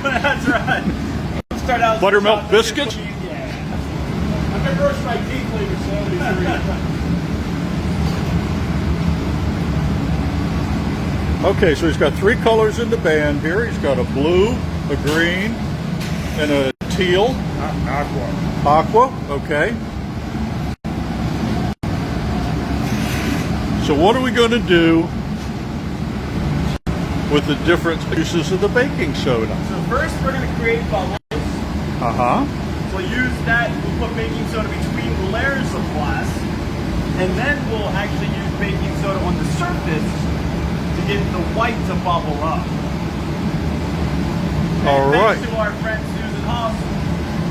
that's right. Let's start out with Buttermilk biscuits? Yeah. I'm going to brush my teeth later, so Okay, so he's got 3 colors in the band here. He's got a blue, a green, and a teal. Aqua. Aqua, okay. So what are we going to do with the different uses of the baking soda? So first we're going to create bubbles. We'll use that, we'll put baking soda between the layers of glass, and then we'll actually use baking soda on the surface to get the white to bubble up. All right. Thanks to our friend Susan Hobbs,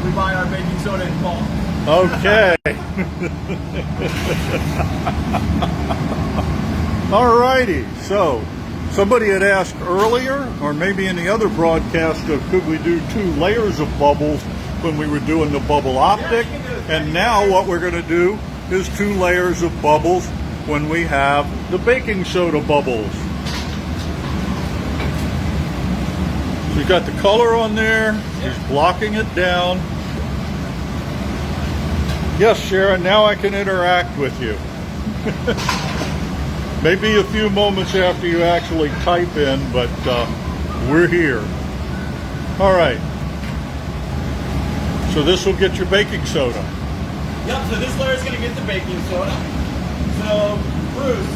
we buy our baking soda in bulk. Okay. All righty. So somebody had asked earlier, or maybe in the other broadcast, of could we do 2 layers of bubbles when we were doing the bubble optic? And now what we're going to do is 2 layers of bubbles when we have the baking soda bubbles. So you got the color on there. He's blocking it down. Yes, Sharon, now I can interact with you. Maybe a few moments after you actually type in, but we're here. All right. So this will get your baking soda. Yep, so this layer is going to get the baking soda. So, Bruce,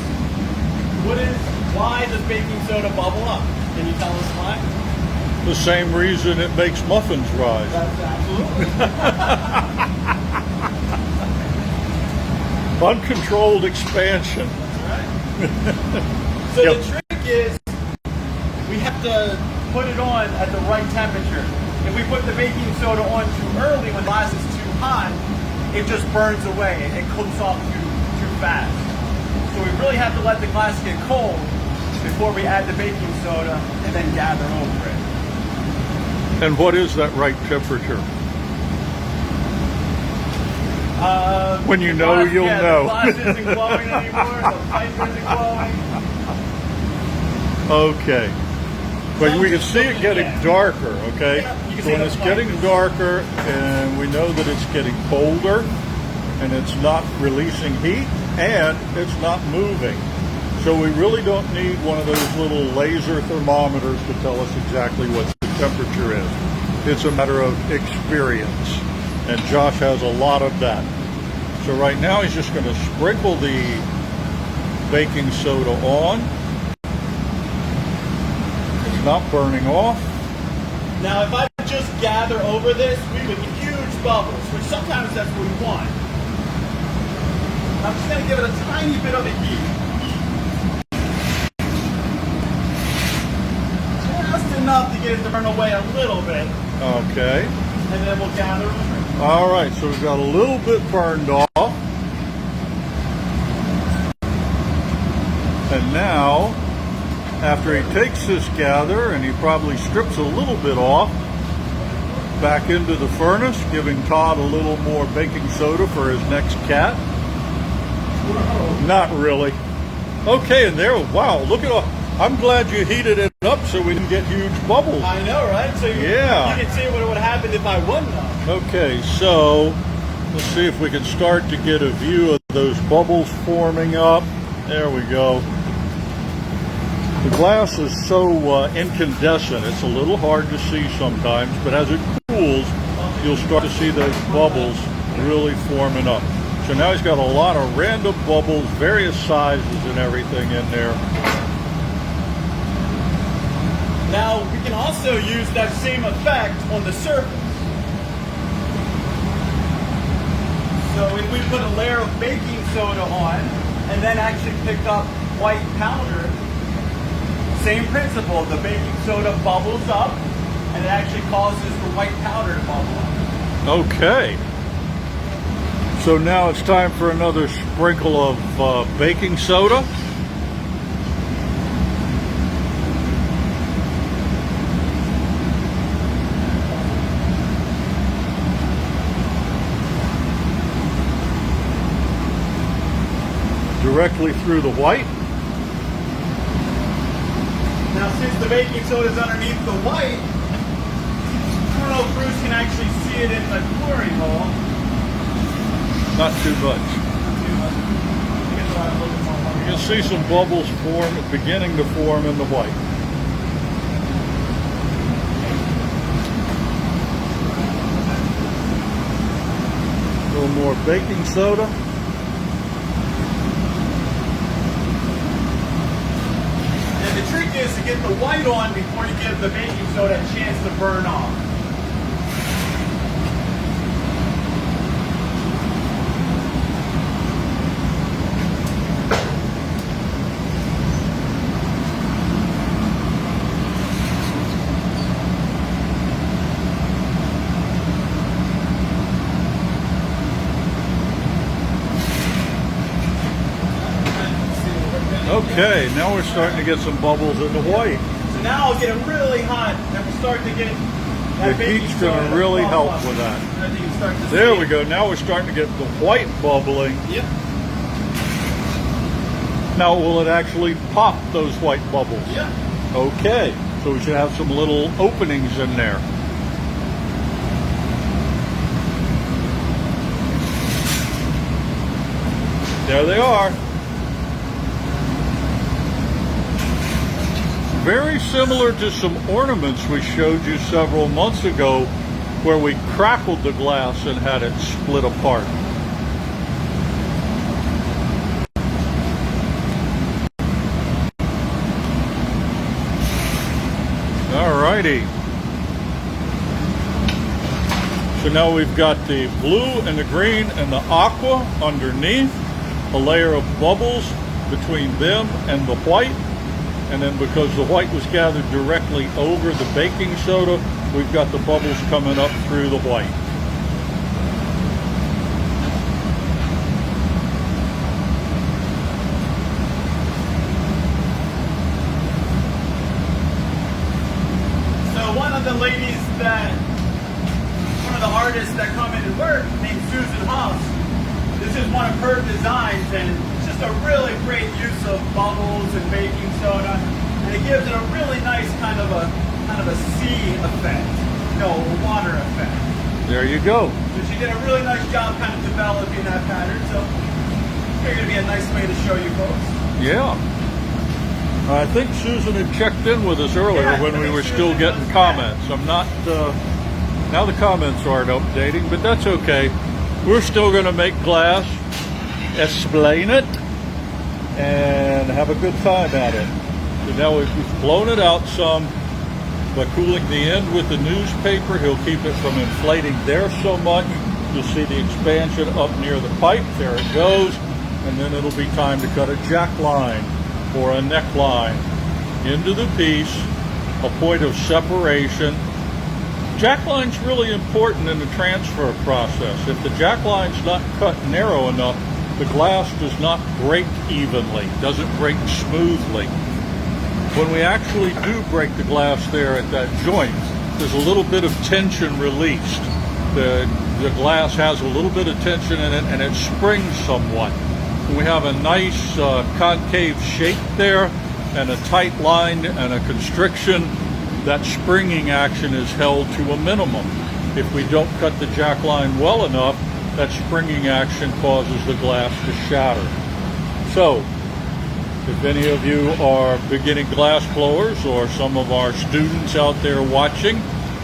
what is Why does baking soda bubble up? Can you tell us why? The same reason it makes muffins rise. That's absolutely. Uncontrolled expansion. So Yep. the trick is we have to put it on at the right temperature. If we put the baking soda on too early when the glass is too hot, it just burns away. It cooks off too fast. So we really have to let the glass get cold before we add the baking soda and then gather over it. And what is that right temperature? When you know, you'll know. The glass isn't glowing anymore. The pipe isn't glowing. Okay. But we can see it getting darker, okay? Yeah, you can So see when the it's pipe getting is- darker and we know that it's getting colder and it's not releasing heat and it's not moving. So we really don't need one of those little laser thermometers to tell us exactly what the temperature is. It's a matter of experience. And Josh has a lot of that. So right now he's just going to sprinkle the baking soda on. It's not burning off. Now, if I just gather over this, we would get huge bubbles, which sometimes that's what we want. I'm just going to give it a tiny bit of a heat. Just enough to get it to burn away a little bit, Okay. and then we'll gather over it. All right, so we've got a little bit burned off. And now, after he takes this gather and he probably strips a little bit off, back into the furnace, giving Todd a little more baking soda for his next cat. Not really. Okay, and there, wow, look at all. I'm glad you heated it up so we didn't get huge bubbles. I know, right? So you Yeah. can see what would have happened if I wouldn't have. Okay, so let's see if we can start to get a view of those bubbles forming up. There we go. The glass is so incandescent, it's a little hard to see sometimes, but as it cools, you'll start to see those bubbles really forming up. So now he's got a lot of random bubbles, various sizes and everything in there. Now, we can also use that same effect on the surface. So if we put a layer of baking soda on and then actually pick up white powder, same principle, the baking soda bubbles up and it actually causes the white powder to bubble up. Okay. So now it's time for another sprinkle of baking soda. Directly through the white. Now, since the baking soda is underneath the white, I don't know if Bruce can actually see it in the pouring hole. Not too much. You can see some bubbles beginning to form in the white. A little more baking soda. And the trick is to get the white on before you give the baking soda a chance to burn off. Okay, now we're starting to get some bubbles in the white. So now I'll get it really hot and we'll start to get that The baking heat's soda going to really bubble help up. with that. I think you can start to There see we it. go. Now we're starting to get the white bubbling. Yep. Now, will it actually pop those white bubbles? Yep. Okay, so we should have some little openings in there. There they are. Very similar to some ornaments we showed you several months ago where we crackled the glass and had it split apart. righty. So now we've got the blue and the green and the aqua underneath, a layer of bubbles between them and the white. And then because the white was gathered directly over the baking soda, we've got the bubbles coming up through the white. So one of the artists that come in and work, named Susan Hobbs, this is one of her designs, and it's just a really great use of bubbles and baking soda, and it gives it a really nice kind of a sea effect, a water effect. There you go. So she did a really nice job kind of developing that pattern, so it's going to be a nice way to show you folks. Yeah. I think Susan had checked in with us earlier when we were still getting comments. I'm not, now the comments aren't updating, but that's okay. We're still going to make glass, explain it, and have a good time at it. So now we've blown it out some by cooling the end with the newspaper. He'll keep it from inflating there so much. You'll see the expansion up near the pipe. There it goes. And then it'll be time to cut a jack line or a neckline into the piece, a point of separation. Jack line's really important in the transfer process. If the jack line's not cut narrow enough, the glass does not break evenly, doesn't break smoothly. When we actually do break the glass there at that joint, there's a little bit of tension released. The glass has a little bit of tension in it and it springs somewhat. We have a nice concave shape there and a tight line and a constriction. That springing action is held to a minimum. If we don't cut the jack line well enough, that springing action causes the glass to shatter. So, if any of you are beginning glass blowers or some of our students out there watching,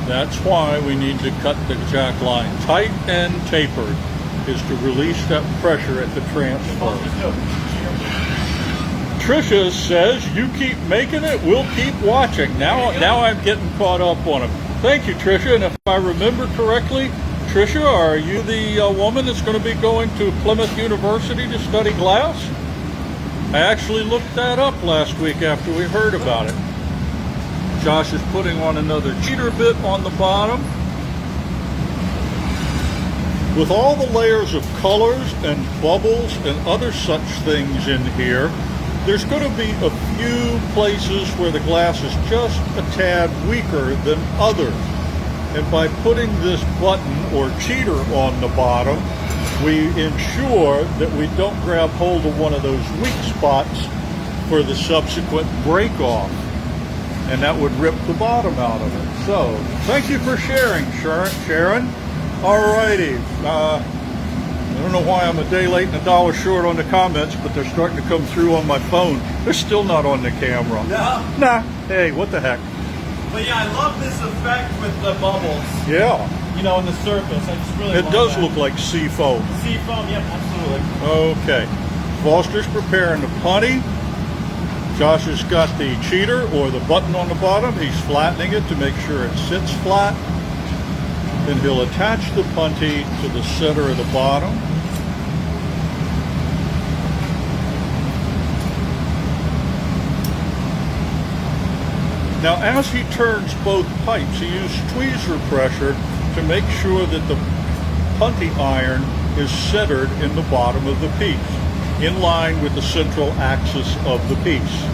that's why we need to cut the jack line tight and tapered, is to release that pressure at the transfer. Tricia says, you keep making it, we'll keep watching. Now I'm getting caught up on it. Thank you, Tricia. And if I remember correctly, Tricia, are you the woman that's going to be going to Plymouth University to study glass? I actually looked that up last week after we heard about it. Josh is putting on another cheater bit on the bottom. With all the layers of colors and bubbles and other such things in here, there's going to be a few places where the glass is just a tad weaker than others. And by putting this button or cheater on the bottom, we ensure that we don't grab hold of one of those weak spots for the subsequent break off. And that would rip the bottom out of it. So, thank you for sharing, Sharon. Alrighty. I don't know why I'm a day late and $1 short on the comments, but they're starting to come through on my phone. They're still not on the camera. No. Nah. Hey, what the heck? But yeah, I love this effect with the bubbles. Yeah. On the surface. I just really It does look like sea foam. Sea foam, yep, absolutely. Okay. Foster's preparing the putty. Josh has got the cheater or the button on the bottom. He's flattening it to make sure it sits flat. Then he'll attach the punty to the center of the bottom. Now, as he turns both pipes, he uses tweezer pressure to make sure that the punty iron is centered in the bottom of the piece, in line with the central axis of the piece.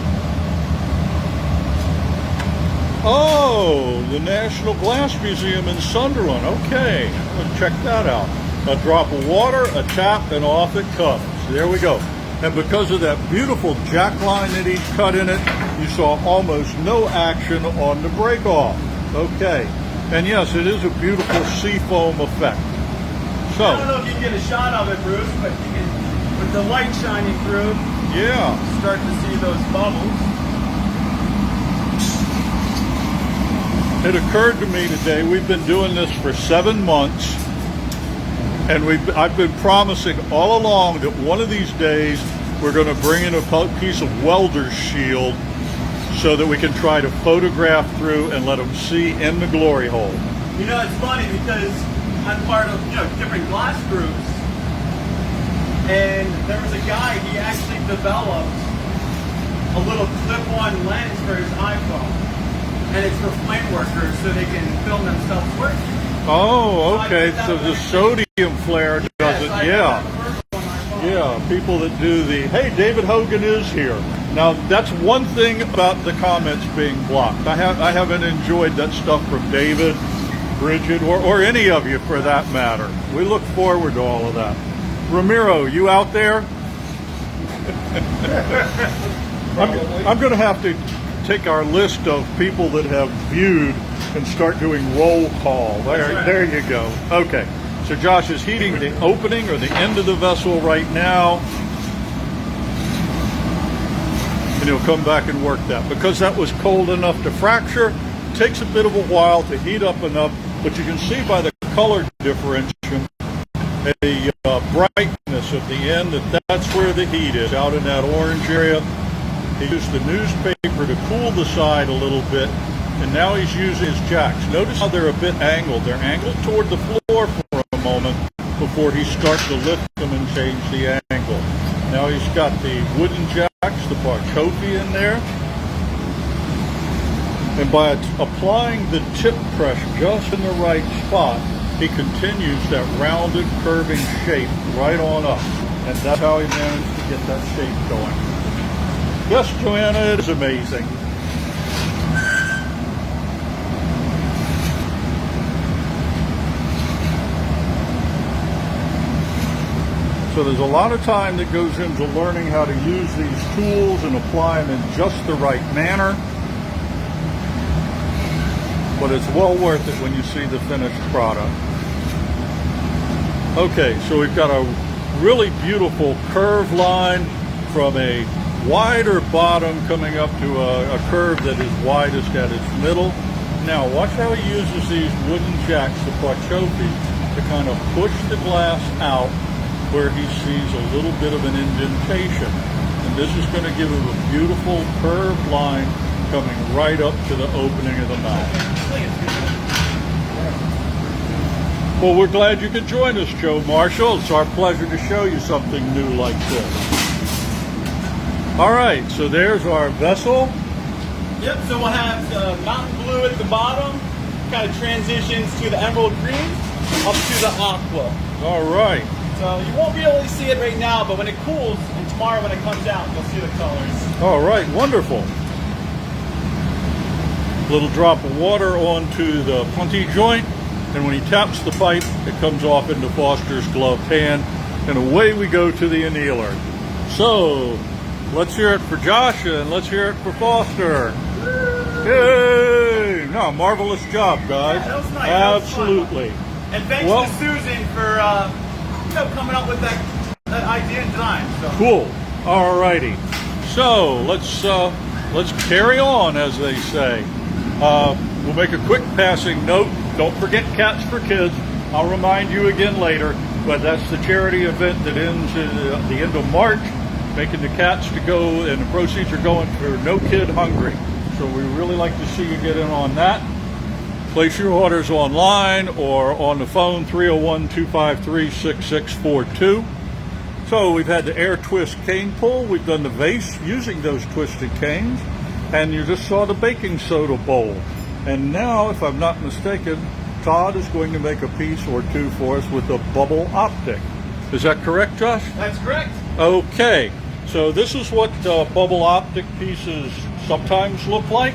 Oh, the National Glass Museum in Sunderland. Okay, let's check that out. A drop of water, a tap, and off it comes. There we go. And because of that beautiful jack line that he cut in it, you saw almost no action on the break off. Okay. And yes, it is a beautiful sea foam effect. So, I don't know if you can get a shot of it, Bruce, but you can, with the light shining through, yeah, start to see those bubbles. It occurred to me today, we've been doing this for 7 months, and I've been promising all along that one of these days we're going to bring in a piece of welder's shield so that we can try to photograph through and let them see in the glory hole. You know, it's funny because I'm part of, different glass groups, and there was a guy, he actually developed a little clip-on lens for his iPhone, and it's for flame workers so they can film themselves working. Oh, okay, so the sodium flare does it, yeah. Yeah, people that do the, hey, David Hogan is here. Now, that's one thing about the comments being blocked. I haven't enjoyed that stuff from David, Bridget, or any of you for that matter. We look forward to all of that. Ramiro, you out there? I'm going to have to take our list of people that have viewed and start doing roll call. There you go. Okay. So Josh is heating the opening or the end of the vessel right now. And he'll come back and work that. Because that was cold enough to fracture, it takes a bit of a while to heat up enough. But you can see by the color differentiation, a brightness at the end, that's where the heat is, out in that orange area. He used the newspaper to cool the side a little bit. And now he's using his jacks. Notice how they're a bit angled. They're angled toward the floor for a moment before he starts to lift them and change the angle. Now he's got the wooden jacks, the Parchofi in there. And by applying the tip pressure just in the right spot, he continues that rounded, curving shape right on up. And that's how he managed to get that shape going. Yes, Joanna, it is amazing. So there's a lot of time that goes into learning how to use these tools and apply them in just the right manner. But it's well worth it when you see the finished product. Okay, so we've got a really beautiful curved line from a wider bottom coming up to a curve that is widest at its middle. Now watch how he uses these wooden jacks, the Parchofi, to kind of push the glass out where he sees a little bit of an indentation. And this is going to give him a beautiful curved line coming right up to the opening of the mouth. Well, we're glad you could join us, Joe Marshall. It's our pleasure to show you something new like this. All right, so there's our vessel. Yep, so we'll have the mountain blue at the bottom, kind of transitions to the emerald green, up to the aqua. All right. So you won't be able to see it right now, but when it cools, and tomorrow when it comes out, you'll see the colors. All right, wonderful. Little drop of water onto the punty joint, and when he taps the pipe, it comes off into Foster's gloved hand, and away we go to the annealer. So, let's hear it for Josh, and let's hear it for Foster. Yay! No, marvelous job, guys. Yeah, that was nice. Absolutely. And thanks to Susan for coming up with that idea and design. So. Cool. All righty. So let's carry on, as they say. We'll make a quick passing note. Don't forget Cats for Kids. I'll remind you again later, but that's the charity event that ends at the end of March, making the cats to go, and the proceeds are going for No Kid Hungry. So we really like to see you get in on that. Place your orders online or on the phone, 301-253-6642. So we've had the air twist cane pull. We've done the vase using those twisted canes. And you just saw the baking soda bowl. And now, if I'm not mistaken, Todd is going to make a piece or two for us with a bubble optic. Is that correct, Josh? That's correct. Okay. So this is what bubble optic pieces sometimes look like.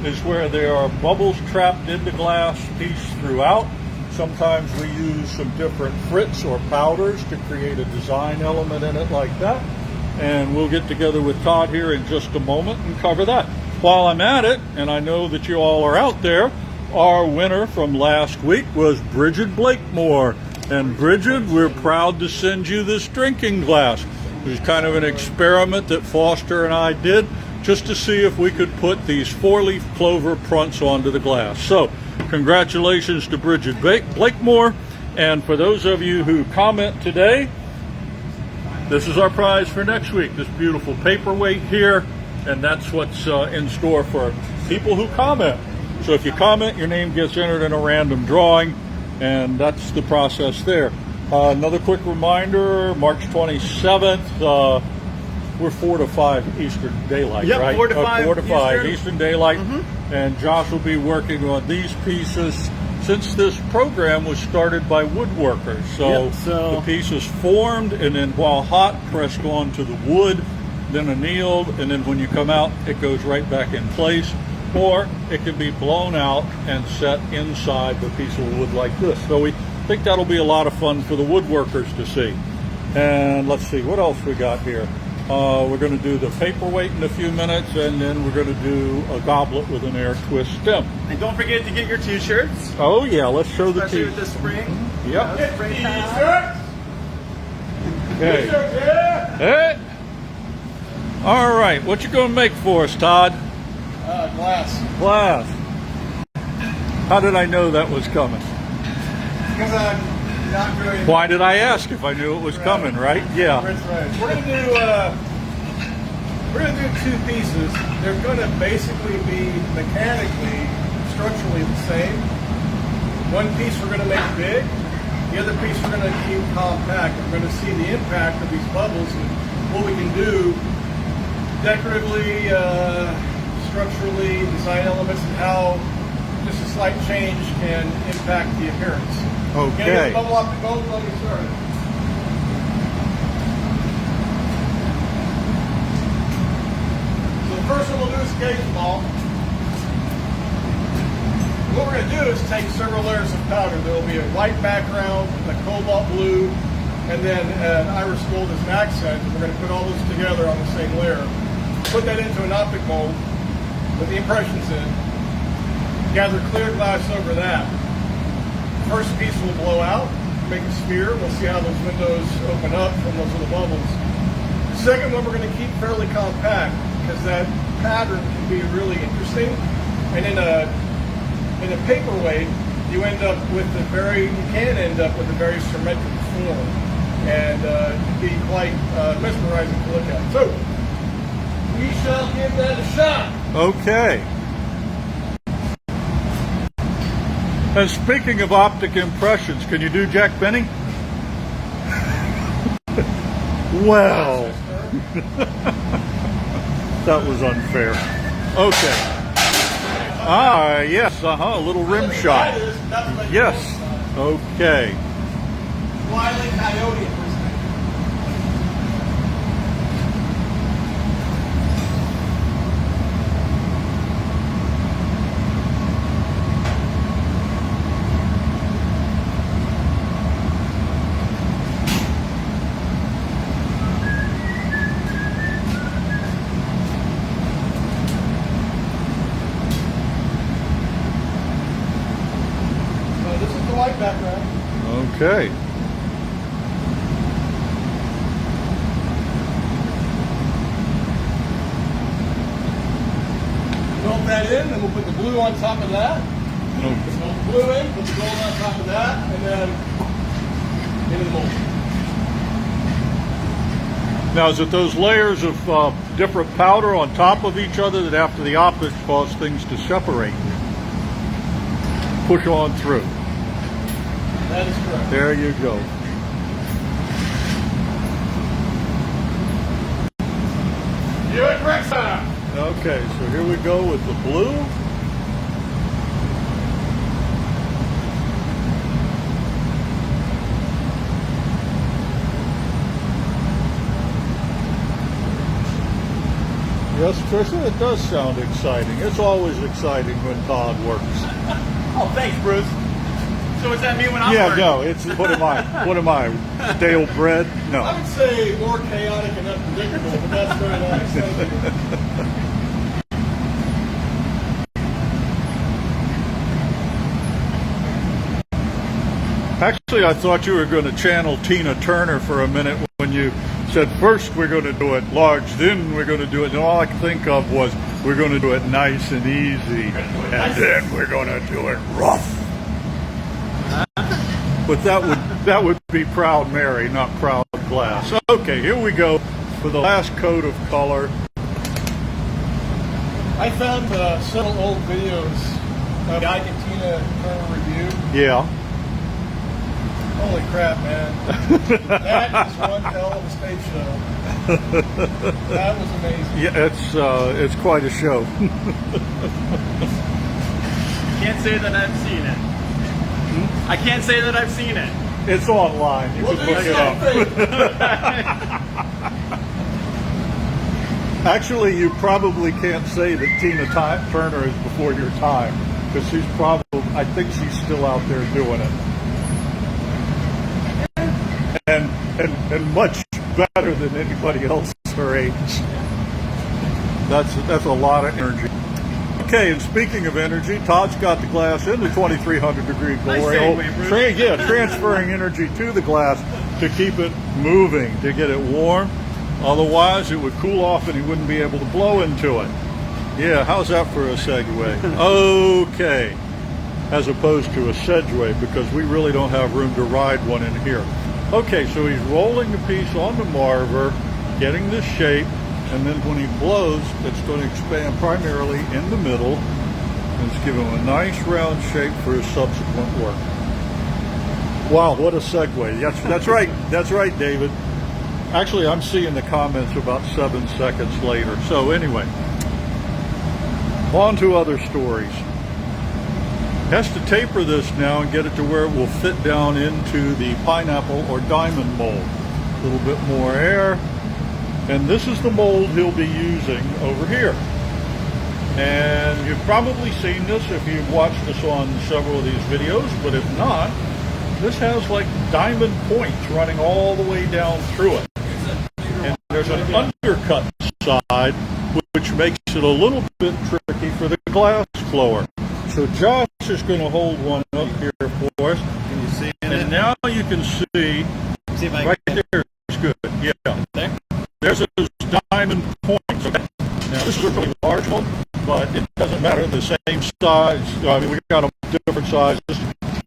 Is where there are bubbles trapped in the glass piece throughout. Sometimes we use some different frits or powders to create a design element in it like that. And we'll get together with Todd here in just a moment and cover that. While I'm at it, and I know that you all are out there, our winner from last week was Bridget Blakemore. And Bridget, we're proud to send you this drinking glass. It was kind of an experiment that Foster and I did, just to see if we could put these 4-leaf clover prunts onto the glass. So, congratulations to Bridget Blakemore. And for those of you who comment today, this is our prize for next week, this beautiful paperweight here. and that's what's in store for people who comment. So if you comment, your name gets entered in a random drawing, and that's the process there. Another quick reminder, March 27th, we're 4 to 5 Eastern Daylight, Yep, right? 4 to 5 4 to 5 Eastern. Eastern Daylight, and Josh will be working on these pieces since this program was started by woodworkers. So, Yep, so the piece is formed, and then while hot, pressed onto the wood, then annealed, and then when you come out, it goes right back in place. Or it can be blown out and set inside the piece of wood like this. So we think that'll be a lot of fun for the woodworkers to see. And let's see, what else we got here? We're going to do the paperweight in a few minutes, and then we're going to do a goblet with an air twist stem. And don't forget to get your t-shirts. Oh yeah, let's show the Especially with t-shirts. the spring. Yep. T-shirts. Okay. T-shirts, yeah. Hey. All right, what you going to make for us, Todd? Glass. Glass. How did I know that was coming? Because I'm not very... Why did I ask if I knew it was coming, right? Yeah. That's right. We're gonna do two pieces. They're gonna basically be mechanically, structurally the same. One piece we're gonna make big. The other piece we're gonna keep compact. We're gonna see the impact of these bubbles and what we can do decoratively, structurally, design elements, and how just a slight change can impact the appearance. Okay. Bubble off the gold, let me start. So the first one we'll do is cage ball. What we're going to do is take several layers of powder. There will be a white background, a cobalt blue, and then an iris gold as an accent. And we're going to put all those together on the same layer. Put that into an optic mold with the impressions in. Gather clear glass over that. First piece will blow out, make a sphere. We'll see how those windows open up from those little bubbles. The second one we're going to keep fairly compact because that pattern can be really interesting. And in a paperweight, you can end up with a very symmetric form, and it can be quite mesmerizing to look at. So we shall give that a shot. Okay. And speaking of optic impressions, can you do Jack Benny? Well, that was unfair. Okay. Yes, a little rim shot. Yes. Okay. Wile E. Coyote impersonation. This is the white background. Okay. Melt that in, and we'll put the blue on top of that. Melt the blue in, put the gold on top of that, and then into the mold. Now, is it those layers of different powder on top of each other that after the optics cause things to separate? Push on through. That is correct. There you go. You're correct, sir. Okay, so here we go with the blue. Yes, Trisha, it does sound exciting. It's always exciting when Todd works. Oh, thanks, Bruce. So does that mean when I'm Yeah, working? no, it's what am I? Stale bread? No. I would say more chaotic and unpredictable, but that's very nice. Thank you. Actually, I thought you were going to channel Tina Turner for a minute when you said first we're going to do it large, then we're going to do it. And all I could think of was we're going to do it nice and easy, and then we're going to do it rough. But that would be Proud Mary, not Proud Glass. Okay, here we go for the last coat of color. I found several old videos of the Ike and Tina Turner review. Yeah. Holy crap, man. That is one hell of a stage show. That was amazing. Yeah, it's quite a show. Can't say that I've seen it. I can't say that I've seen it. It's online. You can look it up. Actually, you probably can't say that Tina Turner is before your time, because I think she's still out there doing it. And much better than anybody else her age. That's a lot of energy. Okay, and speaking of energy, Todd's got the glass in the 2300 degree glory. Transferring energy to the glass to keep it moving, to get it warm. Otherwise, it would cool off and he wouldn't be able to blow into it. Yeah, how's that for a segue? Okay, as opposed to a Sedgway, because we really don't have room to ride one in here. Okay, so he's rolling the piece on the marver, getting the shape, and then when he blows, it's going to expand primarily in the middle, and it's giving him a nice round shape for his subsequent work. Wow, what a segue. That's right. That's right, David. Actually, I'm seeing the comments about 7 seconds later. So anyway, on to other stories. Has to taper this now and get it to where it will fit down into the pineapple or diamond mold. A little bit more air. And this is the mold he'll be using over here. And you've probably seen this if you've watched us on several of these videos, but if not, this has like diamond points running all the way down through it. And there's an undercut side, which makes it a little bit tricky for the glass blower. So Josh is going to hold one up here for us. Can you see it? And now you can see if I right there is good. Yeah. There? There's those diamond points. Okay. Now this is a really large one, but it doesn't matter. The same size. I mean, we got them different sizes.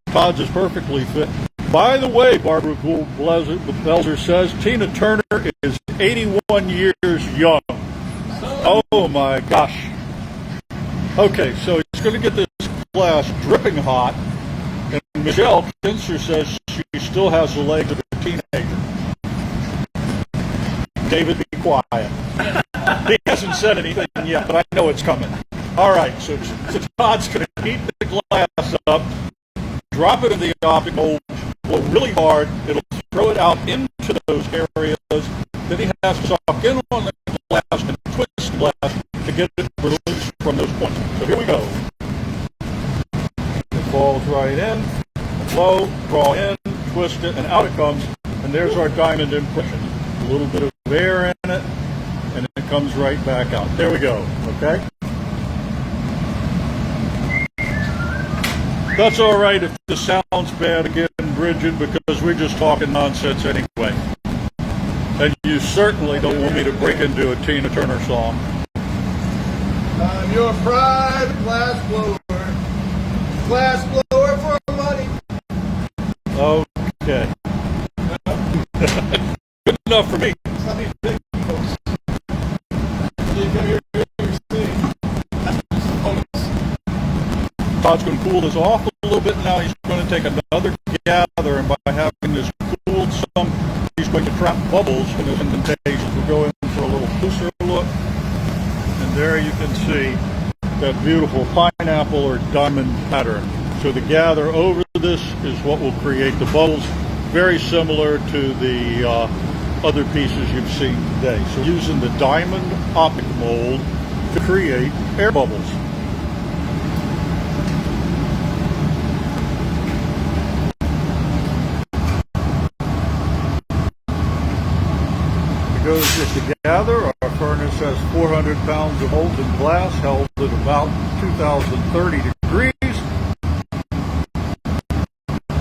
Todd's is perfectly fit. By the way, Barbara Belzer says Tina Turner is 81 years young. Oh my gosh. Okay, so he's going to get this glass dripping hot, and Michelle Kinser says she still has the legs of a teenager. David, be quiet. He hasn't said anything yet, but I know it's coming. All right, so Todd's going to heat the glass up, drop it in the optic mold, blow really hard. It'll throw it out into those areas. Then he has to suck in on the glass and twist the glass to get it released from those points. So here we go. It falls right in, blow, draw in, twist it, and out it comes. And there's our diamond impression. A little bit of air in it, and it comes right back out. There we go, okay? That's all right if this sounds bad again, Bridget, because we're just talking nonsense anyway. And you certainly don't want me to break into a Tina Turner song. I'm your private glass blower. Glass blower for money. Okay. Good enough for me. Todd's going to cool this off a little bit now. He's going to take another gather, and by having this cooled some, he's going to trap bubbles in those indentations. We'll go in for a little closer look, and there you can see that beautiful pineapple or diamond pattern. So the gather over this is what will create the bubbles, very similar to the other pieces you've seen today. So using the diamond optic mold to create air bubbles. Goes just to gather. Our furnace has 400 pounds of molten glass held at about 2030 degrees.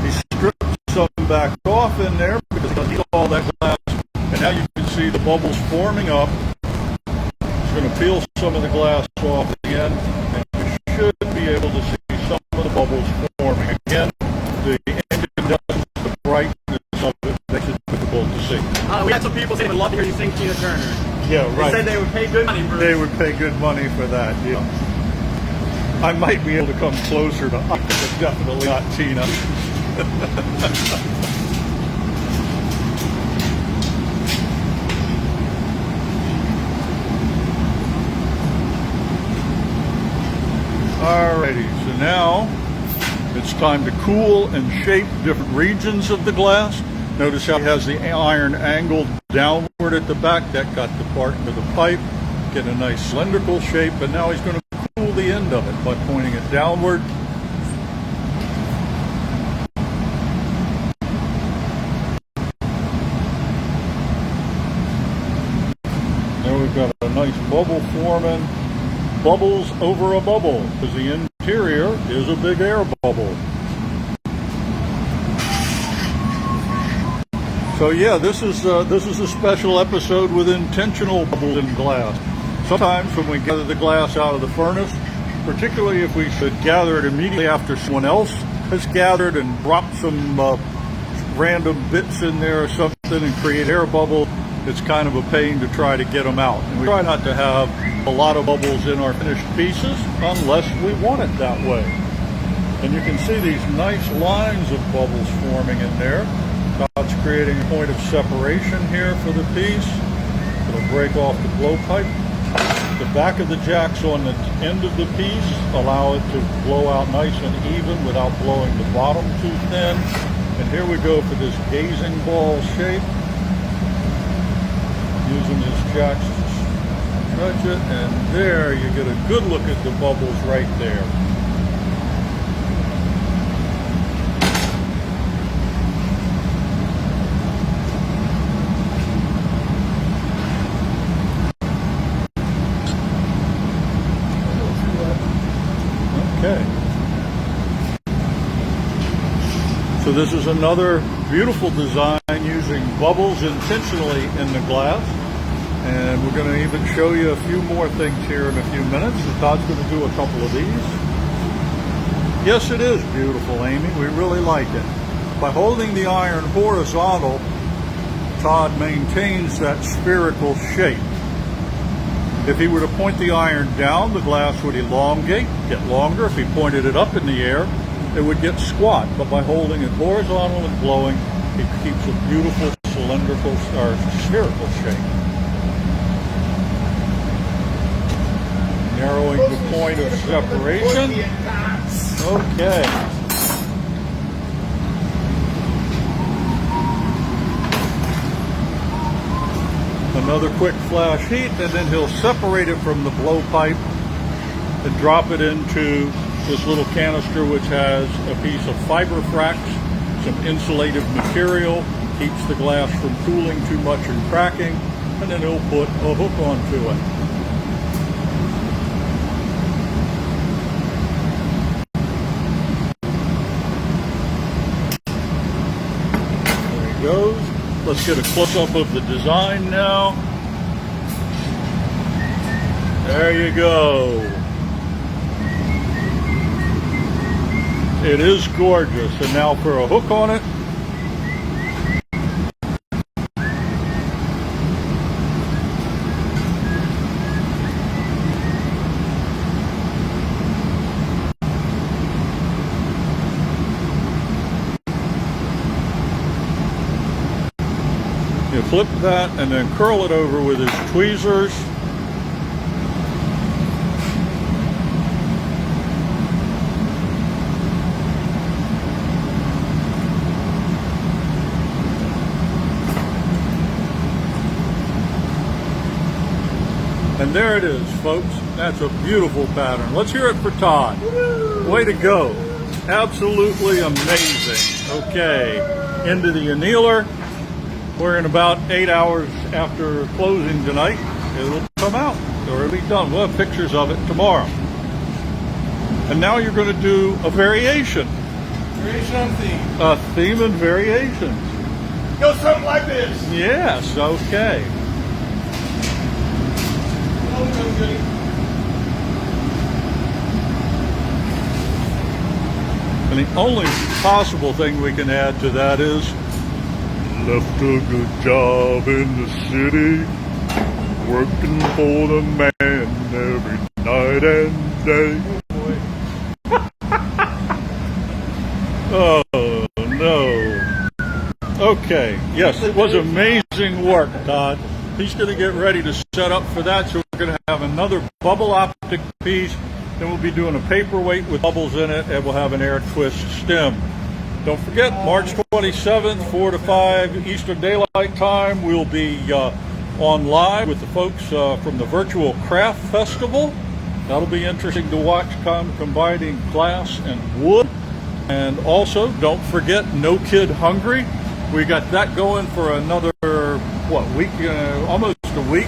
He stripped some back off in there because I need all that glass. And now you can see the bubbles forming up. He's going to peel some of the glass off again, and you should be able to see some of the bubbles forming. Again, the incandescence, the brightness of it makes it difficult to see. We had some people say they would love to hear you sing Tina Turner. Yeah, right. They said they would pay good money for They it. would pay good money for that, yeah. I might be able to come closer to Ike, but definitely not Tina. Alrighty, so now it's time to cool and shape different regions of the glass. Notice how he has the iron angled downward at the back. That got the part into the pipe, get a nice cylindrical shape, and now he's going to cool the end of it by pointing it downward. Now we've got a nice bubble forming. Bubbles over a bubble, because the interior is a big air bubble. So yeah, this is a special episode with intentional bubbles in glass. Sometimes when we gather the glass out of the furnace, particularly if we should gather it immediately after someone else has gathered and dropped some random bits in there or something and create air bubbles, it's kind of a pain to try to get them out. And we try not to have a lot of bubbles in our finished pieces unless we want it that way. And you can see these nice lines of bubbles forming in there. That's creating a point of separation here for the piece. It'll break off the blowpipe. The back of the jacks on the end of the piece allow it to blow out nice and even without blowing the bottom too thin. And here we go for this gazing ball shape. Using his jacks to stretch it, and there you get a good look at the bubbles right there. Okay. So this is another beautiful design using bubbles intentionally in the glass. And we're going to even show you a few more things here in a few minutes. So Todd's going to do a couple of these. Yes, it is beautiful, Amy. We really like it. By holding the iron horizontal, Todd maintains that spherical shape. If he were to point the iron down, the glass would elongate, get longer. If he pointed it up in the air, it would get squat. But by holding it horizontal and blowing, it keeps a beautiful cylindrical or spherical shape. Narrowing the point of separation. Okay. Another quick flash heat, and then he'll separate it from the blowpipe and drop it into this little canister, which has a piece of fiber frax, some insulative material, keeps the glass from cooling too much and cracking, and then he'll put a hook onto it. There he goes. Let's get a close-up of the design now. There you go. It is gorgeous. And now for a hook on it. You flip that and then curl it over with his tweezers. And there it is, folks. That's a beautiful pattern. Let's hear it for Todd. Way to go. Absolutely amazing. Okay, into the annealer. We're in about 8 hours after closing tonight. It'll come out, or it'll be done. We'll have pictures of it tomorrow. And now you're going to do a variation. Variation on theme. A theme and variations. Go something like this. Yes, okay. And the only possible thing we can add to that is left a good job in the city. working for the man every night and day. Oh, no. Okay, yes, it was amazing work, Todd. He's going to get ready to set up for that, so we're going to have another bubble optic piece. Then we'll be doing a paperweight with bubbles in it, and we'll have an air twist stem. Don't forget, March 27th, 4 to 5 Eastern Daylight Time, we'll be on live with the folks from the Virtual Craft Festival. That'll be interesting to watch, combining glass and wood. And also, don't forget, No Kid Hungry. We got that going for another, week? Almost a week.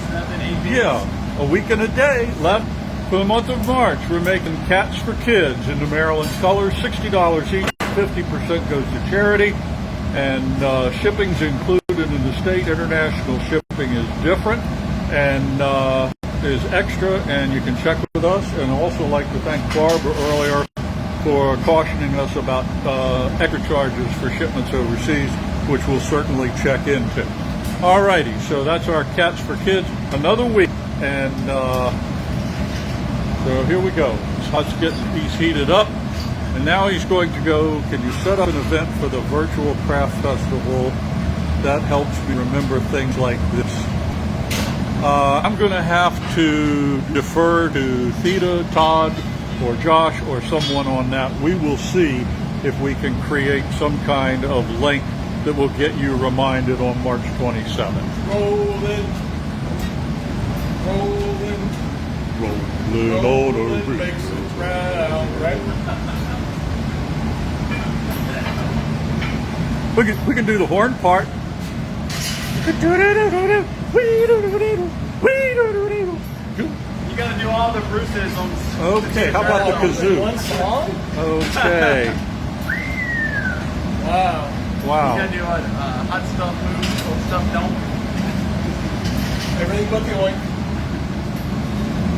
Yeah, a week and a day left for the month of March. We're making cats for kids in the Maryland colors, $60 each, 50% goes to charity, and shipping's included in the state. International shipping is different and is extra, and you can check with us. And I also like to thank Barbara earlier for cautioning us about extra charges for shipments overseas, which we'll certainly check into. Alrighty, so that's our Cats for Kids. Another week, and so here we go. Todd's getting these heated up, and now he's going to go. Can you set up an event for the Virtual Craft Festival? That helps me remember things like this. I'm going to have to defer to Theta, Todd, or Josh, or someone on that. We will see if we can create some kind of link that will get you reminded on March 27th. Rolling on a makes it round, right? We can do the horn part. You gotta do all the Bruceisms. Okay, how about the kazoo? One song? Okay. Wow. Wow. You gotta do hot stuff moves, cold stuff don't. Everything but the oink.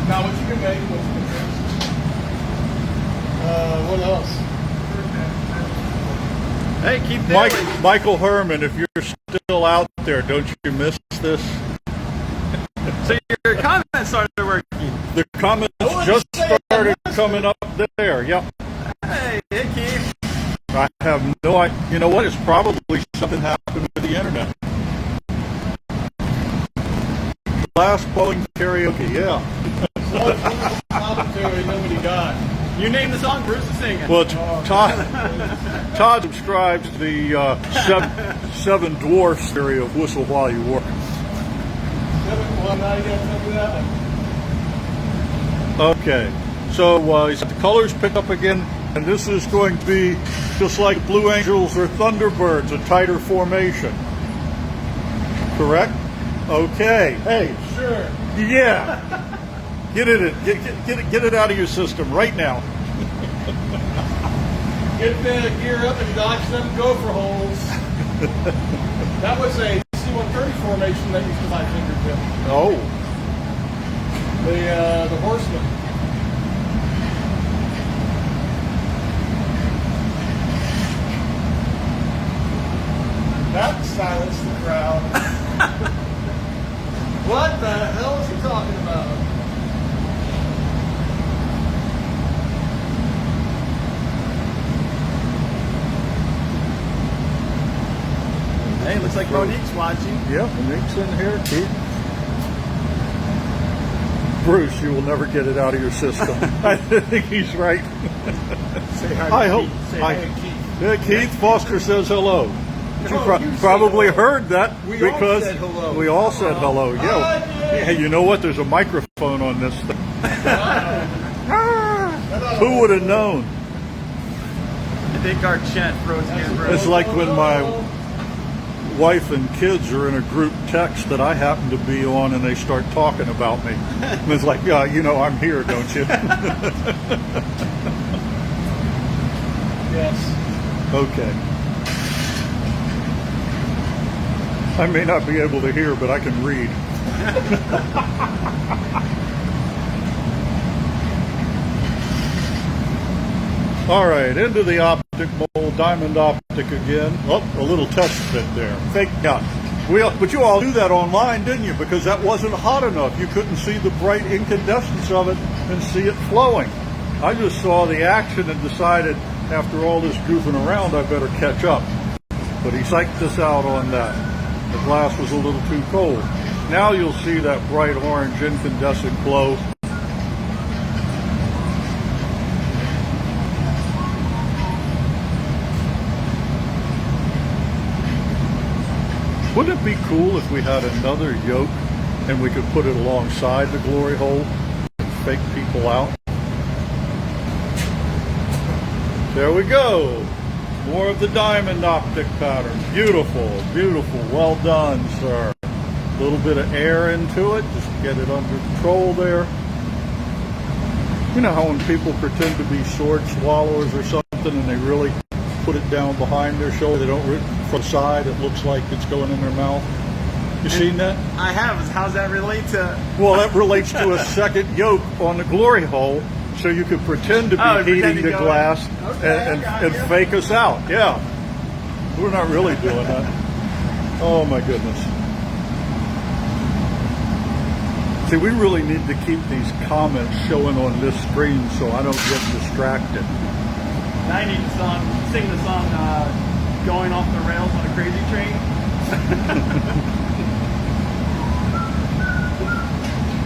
Now what you can make, what you can fix. What else? Hey, keep that. Michael Herman, if you're still out there, don't you miss this? So your comments started working. The comments just started coming up there. Yep. Hey, Keith. I have no idea. You know what? It's probably something happened with the internet. Glass blowing karaoke, yeah. Nobody got. You name the song Bruce is singing. Well, Todd subscribes to the seven Dwarfs theory of whistle while you work. Well, now you gotta tell me that one. Okay, so he's got the colors picked up again, and this is going to be just like Blue Angels or Thunderbirds, a tighter formation. Correct? Okay. Hey. Sure. Yeah. Get it out of your system right now. Get the gear up and dodge them gopher holes. That was a C-130 formation that used to my fingertip. Oh. The Horseman. That silenced the crowd. What the hell is he talking about? Hey, looks like Monique's watching. Yeah, Monique's in here, Keith. Bruce, you will never get it out of your system. I think he's right. Say hi I to hope. Keith. Say hi to Keith. Yeah, Keith Foster says hello. You No, you probably said hello. heard that We all because said hello. we all said hello. Yeah. Hey, you know what? There's a microphone on this thing. Who would have known? I think our chat froze again, bro. It's like when my wife and kids are in a group text that I happen to be on, and they start talking about me. And it's like, yeah, you know, I'm here, don't you? Yes. Okay. I may not be able to hear, but I can read. All right, into the optic mold, diamond optic again. Oh, a little test fit there. Fake out. But you all knew that online, didn't you? Because that wasn't hot enough. You couldn't see the bright incandescence of it and see it flowing. I just saw the action and decided, after all this goofing around, I better catch up. But he psyched us out on that. The glass was a little too cold. Now you'll see that bright orange incandescent glow. Wouldn't it be cool if we had another yoke and we could put it alongside the glory hole and fake people out? There we go. More of the diamond optic pattern. Beautiful, beautiful. Well done, sir. A little bit of air into it. Just get it under control there. You know how when people pretend to be sword swallowers or something and they really put it down behind their shoulder, they don't from the side, it looks like it's going in their mouth. You seen that? I have. How's that relate to? Well, that relates to a second yoke on the glory hole, so you could pretend to be heating the glass and fake us out. Yeah. We're not really doing that. Oh my goodness. See, we really need to keep these comments showing on this screen so I don't get distracted. Now I need to sing the song Going Off the Rails on a Crazy Train.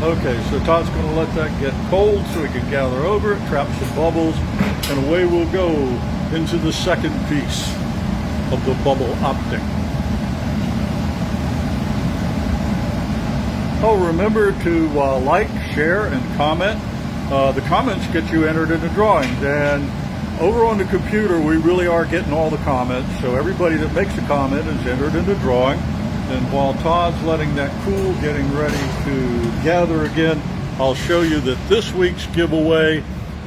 Okay, so Todd's going to let that get cold so he can gather over it, trap some bubbles, and away we'll go into the second piece of the bubble optic. Oh, remember to like, share, and comment. The comments get you entered in the drawings, and over on the computer we really are getting all the comments, so everybody that makes a comment is entered in the drawing. And while Todd's letting that cool, getting ready to gather again, I'll show you that this week's giveaway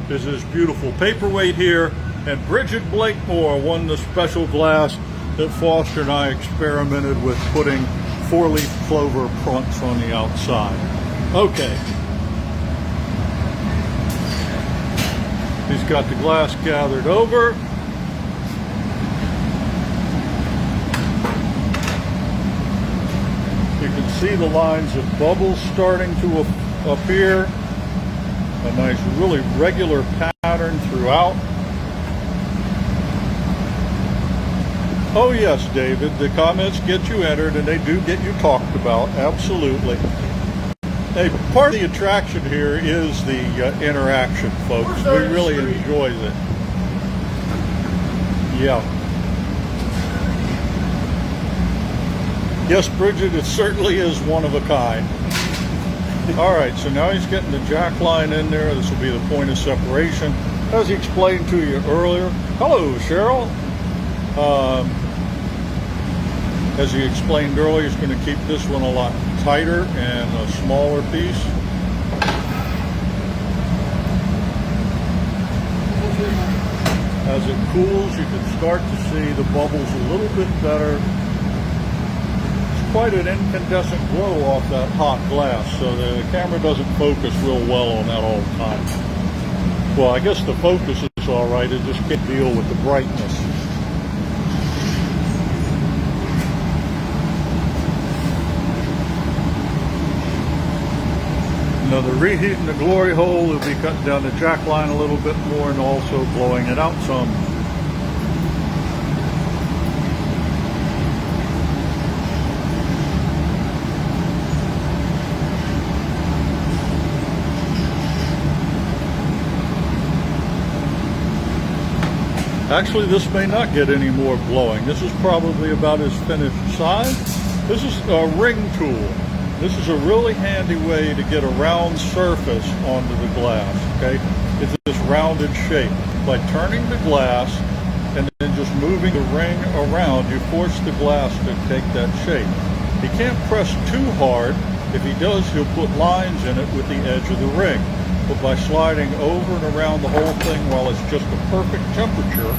is this beautiful paperweight here, and Bridget Blakemore won the special glass that Foster and I experimented with putting 4-leaf clover fronts on the outside. Okay. He's got the glass gathered over. You can see the lines of bubbles starting to appear. A nice, really regular pattern throughout. Oh yes, David, the comments get you entered and they do get you talked about, absolutely. Hey, part of the attraction here is the interaction, folks. We really enjoy it. Yeah. Yes, Bridget, it certainly is one of a kind. All right, so now he's getting the jack line in there. This will be the point of separation. As he explained to you earlier. Hello, Cheryl. As he explained earlier, he's going to keep this one a lot tighter and a smaller piece. As it cools, you can start to see the bubbles a little bit better. It's quite an incandescent glow off that hot glass, so the camera doesn't focus real well on that all the time. Well, I guess the focus is all right, it just can't deal with the brightness. Now the reheating the glory hole, will be cutting down the jack line a little bit more and also blowing it out some. Actually, this may not get any more blowing. This is probably about his finished size. This is a ring tool. This is a really handy way to get a round surface onto the glass, okay? It's this rounded shape. By turning the glass and then just moving the ring around, you force the glass to take that shape. He can't press too hard. If he does, he'll put lines in it with the edge of the ring. But by sliding over and around the whole thing while it's just a perfect temperature,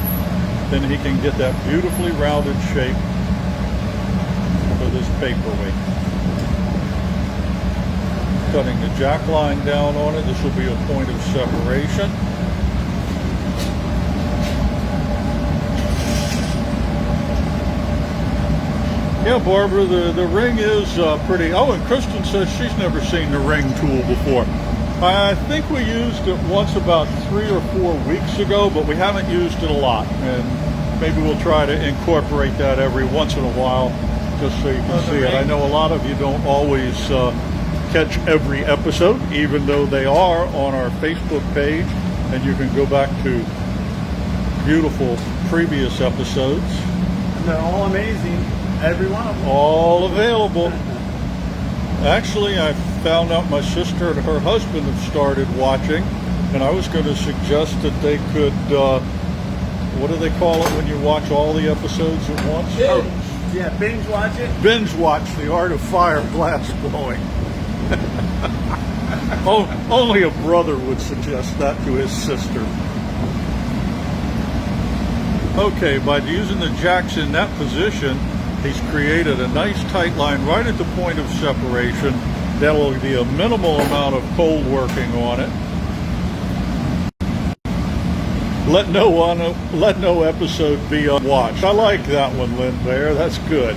then he can get that beautifully rounded shape for this paperweight. Cutting the jack line down on it. This will be a point of separation. Yeah, Barbara, the ring is pretty. Oh, and Kristen says she's never seen the ring tool before. I think we used it once about 3 or 4 weeks ago, but we haven't used it a lot. And maybe we'll try to incorporate that every once in a while, just so you can see it. I know a lot of you don't always catch every episode, even though they are on our Facebook page, and you can go back to beautiful previous episodes. And they're all amazing, every one of them. All available. Actually, I found out my sister and her husband have started watching, and I was going to suggest that they could, what do they call it when you watch all the episodes at once? Binge. Yeah, binge watch it. Binge watch The Art of Fire Glassblowing. Only a brother would suggest that to his sister. Okay, by using the jacks in that position, he's created a nice tight line right at the point of separation. That'll be a minimal amount of cold working on it. Let no episode be unwatched. I like that one, Lynn Bear. That's good.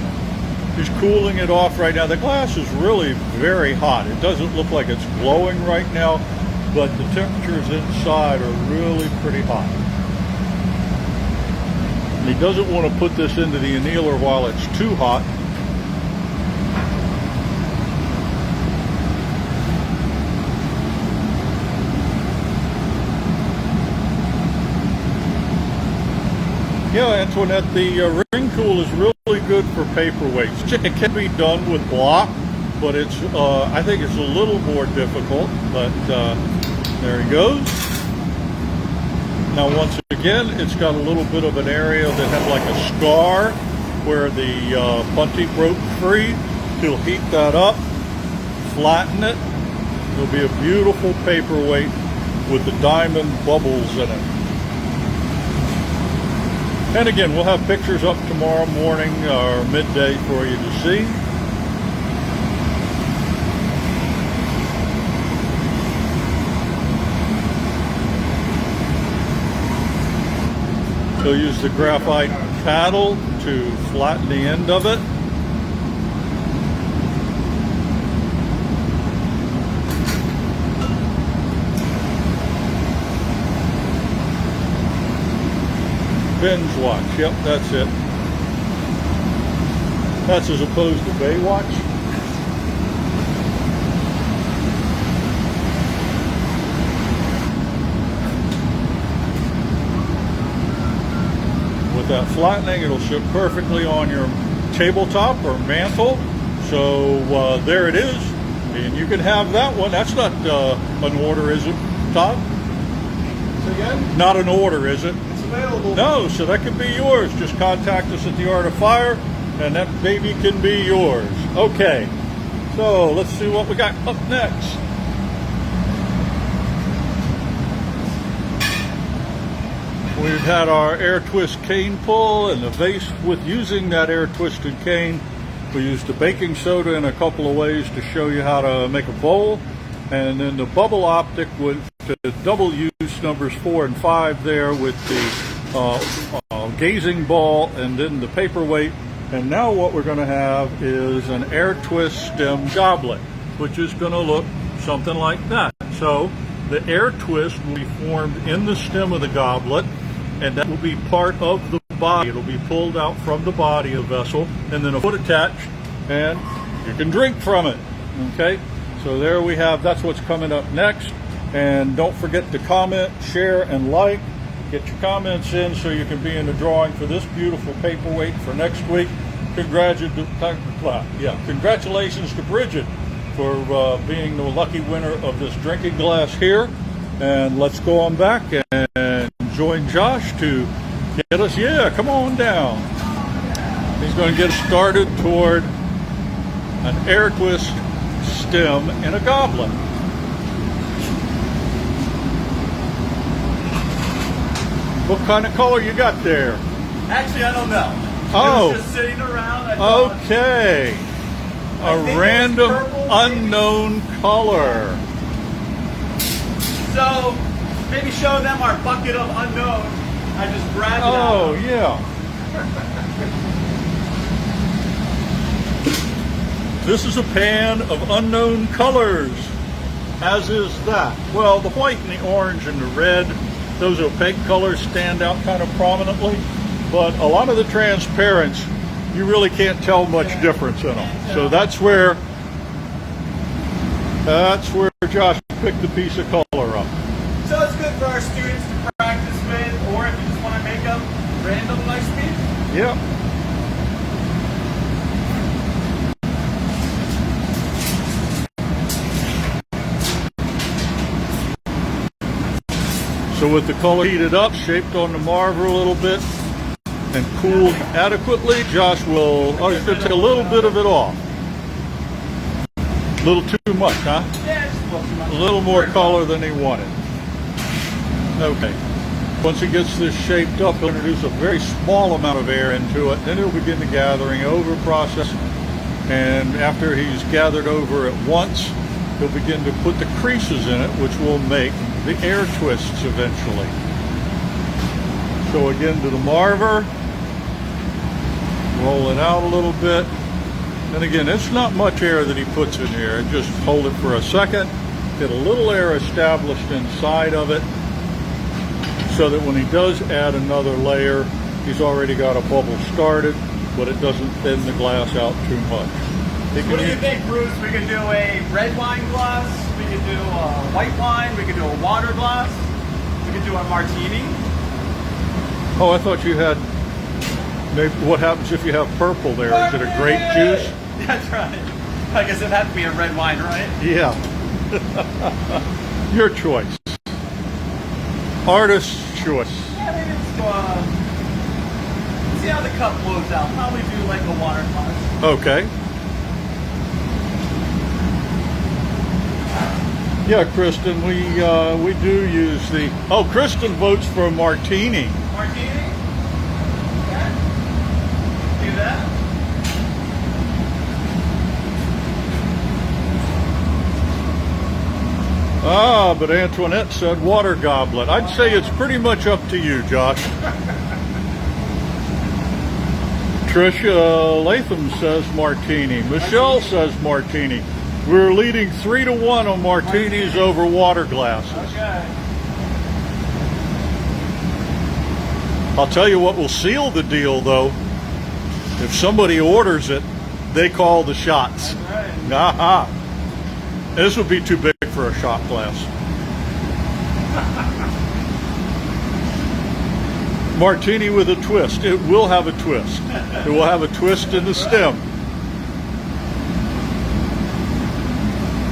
He's cooling it off right now. The glass is really very hot. It doesn't look like it's glowing right now, but the temperatures inside are really pretty hot. And he doesn't want to put this into the annealer while it's too hot. Yeah, Antoinette, the ring tool is really good for paperweights. It can be done with block, but it's I think it's a little more difficult. But there he goes. Now, once again, it's got a little bit of an area that had like a scar where the punty broke free. He'll heat that up, flatten it. It'll be a beautiful paperweight with the diamond bubbles in it. And again, we'll have pictures up tomorrow morning or midday for you to see. He'll use the graphite paddle to flatten the end of it. Binge watch, yep, that's it. That's as opposed to Baywatch. With that flattening, it'll sit perfectly on your tabletop or mantle. So there it is. And you can have that one. That's not an order, is it, Todd? So again? Not an order, is it? Available. No, so that could be yours. Just contact us at The Art of Fire, and that baby can be yours. Okay, so let's see what we got up next. We've had our air twist cane pull and the vase with using that air twisted cane. We used the baking soda in a couple of ways to show you how to make a bowl, and then the bubble optic with the double use numbers 4 and 5 there with the gazing ball and then the paperweight. And now what we're going to have is an air twist stem goblet, which is going to look something like that. So the air twist will be formed in the stem of the goblet, and that will be part of the body. It'll be pulled out from the body of the vessel and then a foot attached, and you can drink from it. Okay, so there we have, that's what's coming up next. And don't forget to comment, share, and like. Get your comments in so you can be in the drawing for this beautiful paperweight for next week. Congratulations to Bridget for being the lucky winner of this drinking glass here. And let's go on back and join Josh to get us, come on down. He's going to get us started toward an air twist stem in a goblet. What kind of color you got there? Actually, I don't know. Oh. It was just sitting around. Okay. A random unknown color. So, maybe show them our bucket of unknown. I just grabbed it out. Oh, yeah. This is a pan of unknown colors, as is that. Well, the white and the orange and the red, those opaque colors stand out kind of prominently, but a lot of the transparents, you really can't tell much difference in them. So that's where Josh picked the piece of color up. So it's good for our students to practice with, or if you just want to make up random nice pieces. Yep. So with the color heated up, shaped on the marver a little bit, and cooled adequately, Josh will, he's going to take a little bit of it off. A little too much, huh? Yeah, just a little too much. A little more color than he wanted. Okay. Once he gets this shaped up, he'll introduce a very small amount of air into it. Then he'll begin the gathering over process. And after he's gathered over it once, he'll begin to put the creases in it, which will make the air twists eventually. So again to the marver, roll it out a little bit. And again, it's not much air that he puts in here. Just hold it for a second, get a little air established inside of it, so that when he does add another layer, he's already got a bubble started, but it doesn't thin the glass out too much. What do you think, Bruce? We could do a red wine glass, we could do a white wine, we could do a water glass, we could do a martini. Oh, I thought you had, maybe, what happens if you have purple there? Is it a grape juice? That's right. I guess it has to be a red wine, right? Yeah. Your choice. Artist's choice. Yeah, maybe let's go, see how the cup blows out. Probably do like a water glass. Okay. Yeah, Kristen, we do use the... Oh, Kristen votes for a martini. Martini? Okay. Do that. Ah, but Antoinette said water goblet. I'd say it's pretty much up to you, Josh. Tricia Latham says martini. Michelle says martini. We're leading 3-1 on martinis over water glasses. Okay. I'll tell you what will seal the deal, though. If somebody orders it, they call the shots. That's right. Aha. This would be too big for a shot glass. Martini with a twist. It will have a twist. It will have a twist in the stem.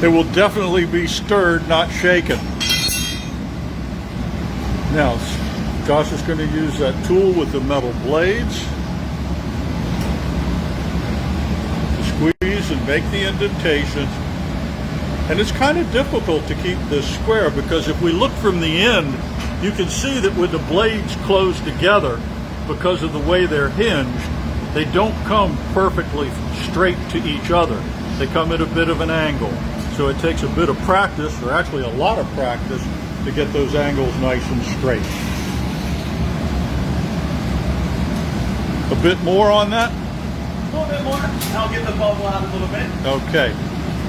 It will definitely be stirred, not shaken. Now, Josh is going to use that tool with the metal blades to squeeze and make the indentations. And it's kind of difficult to keep this square, because if we look from the end, you can see that when the blades close together, because of the way they're hinged, they don't come perfectly straight to each other. They come at a bit of an angle. So it takes a bit of practice, or actually a lot of practice, to get those angles nice and straight. A bit more on that? A little bit more. I'll get the bubble out a little bit. Okay.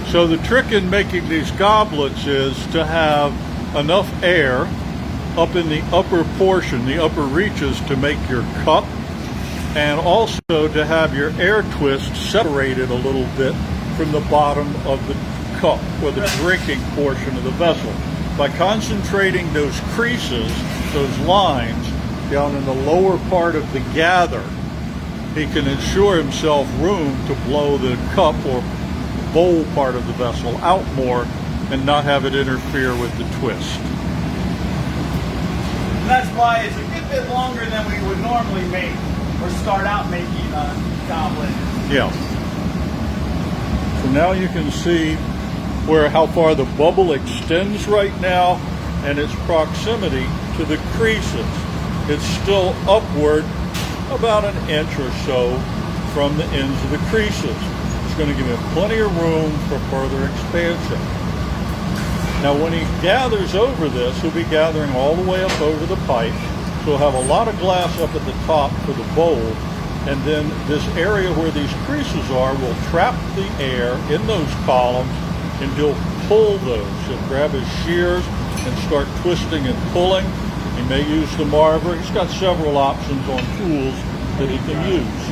So the trick in making these goblets is to have enough air up in the upper portion, the upper reaches, to make your cup, and also to have your air twist separated a little bit from the bottom of the cup, or the drinking portion of the vessel. By concentrating those creases, those lines, down in the lower part of the gather, he can ensure himself room to blow the cup or bowl part of the vessel out more and not have it interfere with the twist. And that's why it's a good bit longer than we would normally make, or start out making a goblet. Yeah. So now you can see how far the bubble extends right now, and its proximity to the creases. It's still upward about an inch or so from the ends of the creases. It's going to give him plenty of room for further expansion. Now when he gathers over this, he'll be gathering all the way up over the pipe. So he'll have a lot of glass up at the top for the bowl, and then this area where these creases are will trap the air in those columns, and he'll pull those. He'll grab his shears and start twisting and pulling. He may use the marver. He's got several options on tools that he can use.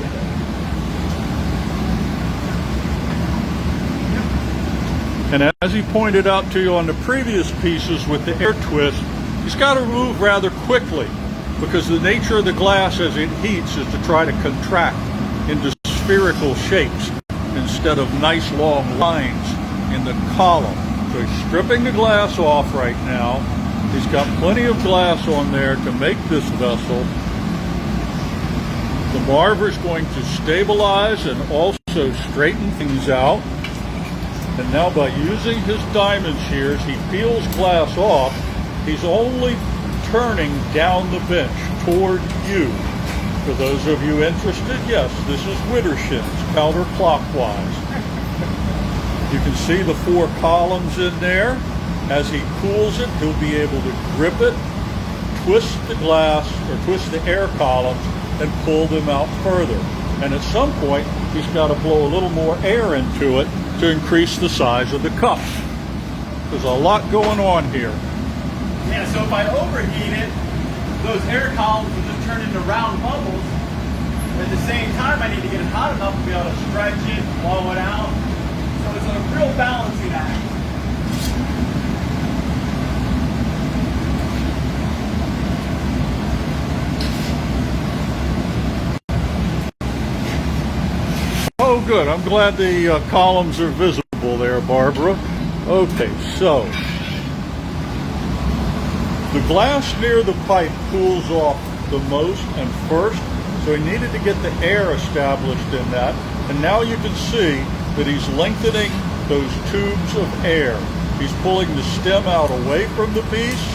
And as he pointed out to you on the previous pieces with the air twist, he's got to move rather quickly because the nature of the glass as it heats is to try to contract into spherical shapes instead of nice long lines in the column. So he's stripping the glass off right now. He's got plenty of glass on there to make this vessel. The marver is going to stabilize and also straighten things out. And now by using his diamond shears, he peels glass off. He's only turning down the bench toward you. For those of you interested, yes, this is Widdershins, counterclockwise. You can see the 4 columns in there. As he cools it, he'll be able to grip it, twist the glass, or twist the air columns, and pull them out further. And at some point, he's got to blow a little more air into it to increase the size of the cup. There's a lot going on here. Yeah, so if I overheat it, those air columns will just turn into round bubbles. At the same time, I need to get it hot enough to be able to stretch it, blow it out. So it's a real balancing act. Oh, good. I'm glad the columns are visible there, Barbara. Okay, so the glass near the pipe cools off the most and first, so he needed to get the air established in that. And now you can see that he's lengthening those tubes of air. He's pulling the stem out away from the piece,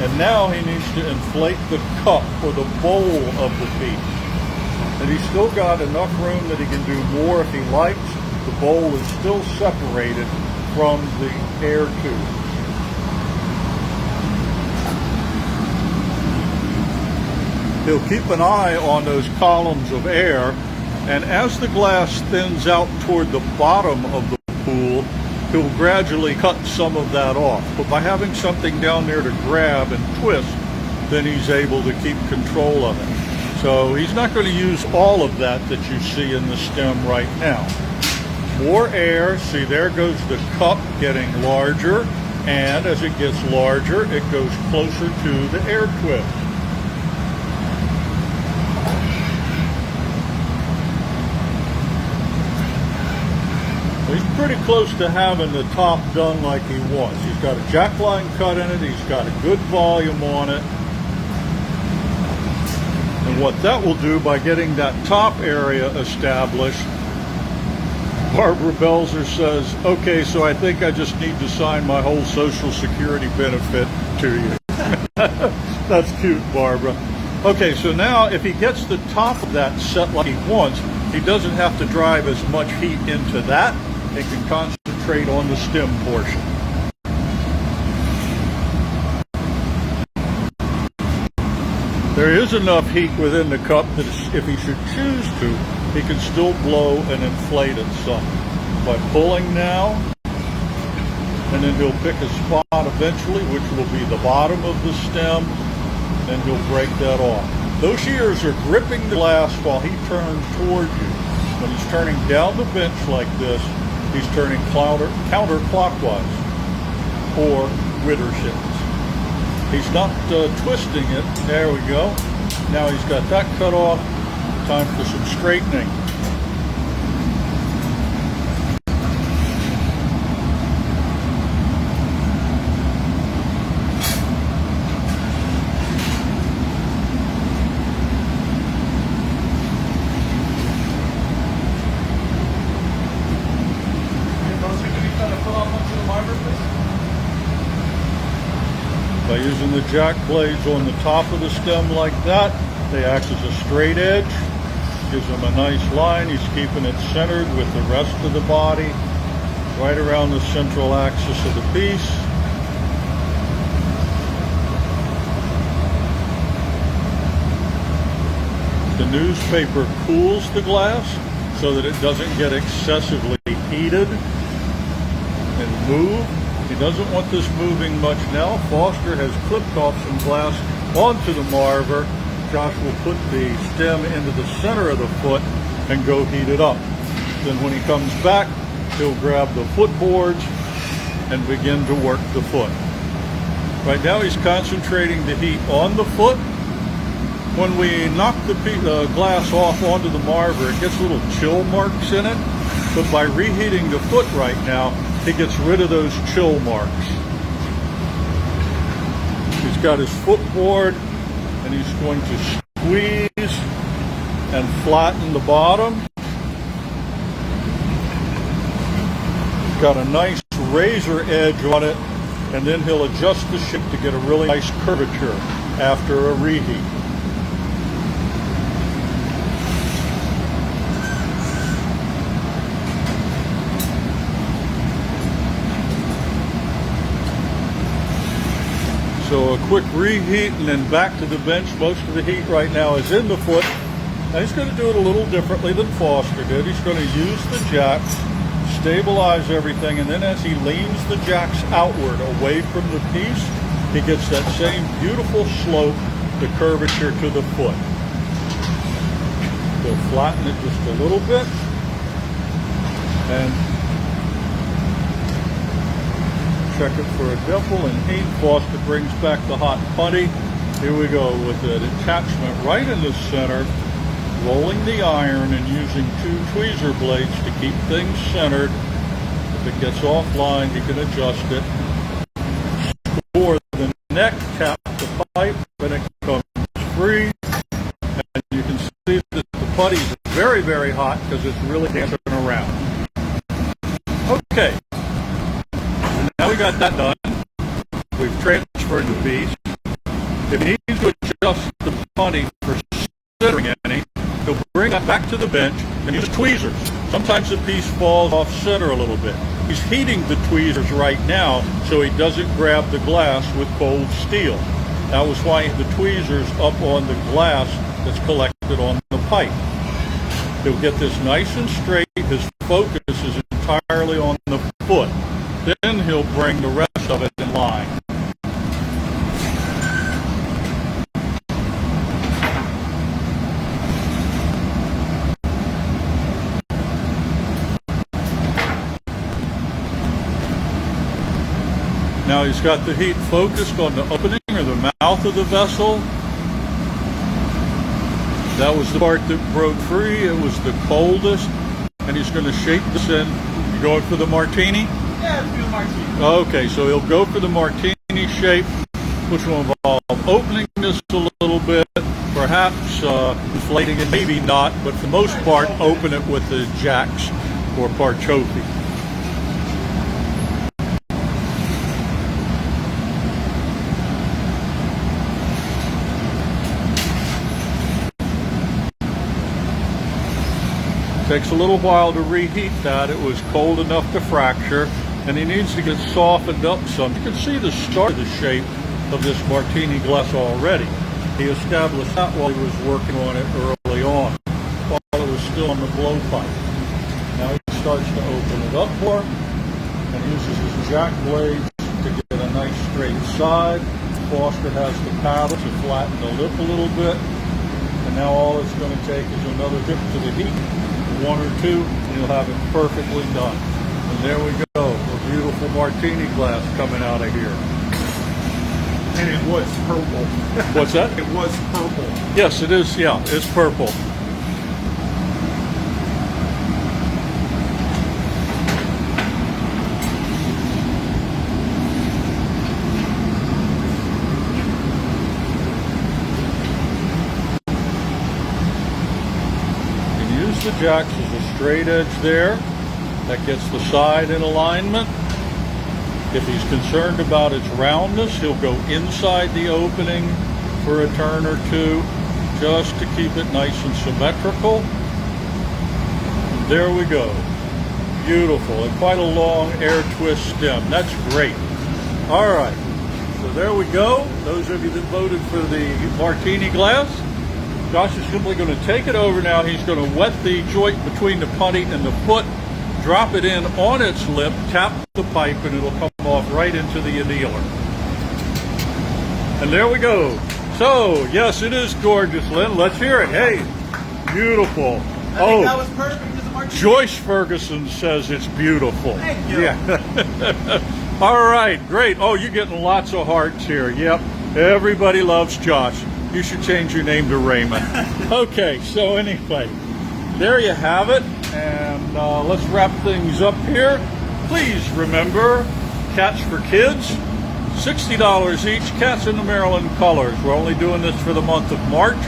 and now he needs to inflate the cup or the bowl of the piece. And he's still got enough room that he can do more if he likes. The bowl is still separated from the air tube. He'll keep an eye on those columns of air, and as the glass thins out toward the bottom of the pool, he'll gradually cut some of that off. But by having something down there to grab and twist, then he's able to keep control of it. So he's not going to use all of that you see in the stem right now. More air, see there goes the cup getting larger, and as it gets larger, it goes closer to the air twist. He's pretty close to having the top done like he wants. He's got a jack line cut in it, he's got a good volume on it. And what that will do by getting that top area established, Barbara Belzer says, okay, so I think I just need to sign my whole Social Security benefit to you. That's cute, Barbara. Okay, so now if he gets the top of that set like he wants, he doesn't have to drive as much heat into that. He can concentrate on the stem portion. There is enough heat within the cup that if he should choose to, he can still blow and inflate it some. By pulling now, and then he'll pick a spot eventually, which will be the bottom of the stem, and he'll break that off. Those shears are gripping the glass while he turns toward you. When he's turning down the bench like this, he's turning counterclockwise, or Widdershins. He's not twisting it. There we go. Now he's got that cut off. Time for some straightening. By using the jack blades on the top of the stem like that, they act as a straight edge, gives him a nice line. He's keeping it centered with the rest of the body, right around the central axis of the piece. newspaper cools the glass so that it doesn't get excessively heated and move. He doesn't want this moving much now. Foster has clipped off some glass onto the marver. Josh will put the stem into the center of the foot and go heat it up. Then when he comes back, he'll grab the footboards and begin to work the foot. Right now he's concentrating the heat on the foot. When we knock the glass off onto the marver, it gets little chill marks in it. But by reheating the foot right now, he gets rid of those chill marks. He's got his footboard and he's going to squeeze and flatten the bottom. He's got a nice razor edge on it, and then he'll adjust the shape to get a really nice curvature after a reheat. So a quick reheat and then back to the bench. Most of the heat right now is in the foot. Now he's going to do it a little differently than Foster did. He's going to use the jacks, stabilize everything, and then as he leans the jacks outward away from the piece, he gets that same beautiful slope, the curvature to the foot. He'll flatten it just a little bit and check it for a dimple and heat. Foster brings back the hot putty. Here we go with an attachment right in the center, rolling the iron and using 2 tweezer blades to keep things centered. If it gets offline, he can adjust it. For the neck, tap the pipe when it comes free. And you can see that the putty is very, very hot because it's really dancing around. Okay. Now we got that done. We've transferred the piece. If he needs to adjust the putty for centering any, he'll bring that back to the bench and use tweezers. Sometimes the piece falls off center a little bit. He's heating the tweezers right now so he doesn't grab the glass with cold steel. That was why the tweezers up on the glass that's collected on the pipe. He'll get this nice and straight. His focus is entirely on the foot. Then he'll bring the rest of it in line. Now he's got the heat focused on the opening or the mouth of the vessel. That was the part that broke free. It was the coldest. And he's going to shape this in. You going for the martini? Yeah, let's do the martini. Okay, so he'll go for the martini shape, which will involve opening this a little bit, perhaps inflating it, maybe not, but for the most part, open it with the jacks or parchofi. Takes a little while to reheat that. It was cold enough to fracture, and he needs to get softened up some. You can see the start of the shape of this martini glass already. He established that while he was working on it early on, while it was still on the blowpipe. Now he starts to open it up more and uses his jack blades to get a nice straight side. Foster has the paddle to flatten the lip a little bit, and now all it's going to take is another dip to the heat. 1 or 2, and you'll have it perfectly done. And there we go, a beautiful martini glass coming out of here. And it was purple. What's that? It was purple. Yes, it is. Yeah, it's purple. The jacks is a straight edge there. That gets the side in alignment. If he's concerned about its roundness, he'll go inside the opening for a turn or 2 just to keep it nice and symmetrical. And there we go. Beautiful, and quite a long air twist stem. That's great. All right, so there we go. Those of you that voted for the martini glass, Josh is simply going to take it over now. He's going to wet the joint between the putty and the foot, drop it in on its lip, tap the pipe, and it'll come off right into the annealer. And there we go. So, yes, it is gorgeous, Lynn. Let's hear it. Hey, beautiful. I think that was perfect as a martini. Joyce Ferguson says it's beautiful. Thank you. Yeah. All right, great. Oh, you're getting lots of hearts here. Yep. Everybody loves Josh. You should change your name to Raymond. Okay, so anyway, there you have it. And let's wrap things up here. Please remember, Cats for Kids, $60 each, cats in the Maryland colors. We're only doing this for the month of March,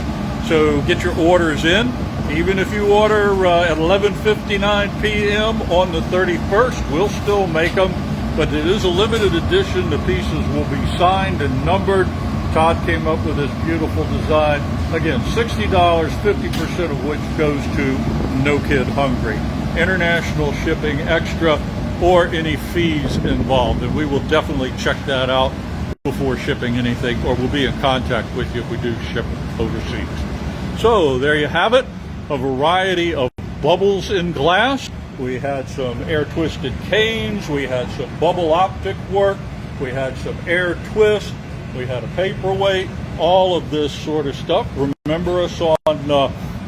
so get your orders in. Even if you order at 11:59 p.m. on the 31st, we'll still make them, but it is a limited edition. The pieces will be signed and numbered. Todd came up with this beautiful design. Again, $60, 50% of which goes to No Kid Hungry. International shipping extra, or any fees involved, and we will definitely check that out before shipping anything, or we'll be in contact with you if we do ship overseas. So there you have it, a variety of bubbles in glass. We had some air twisted canes, we had some bubble optic work, we had some air twist, we had a paperweight, all of this sort of stuff. Remember us on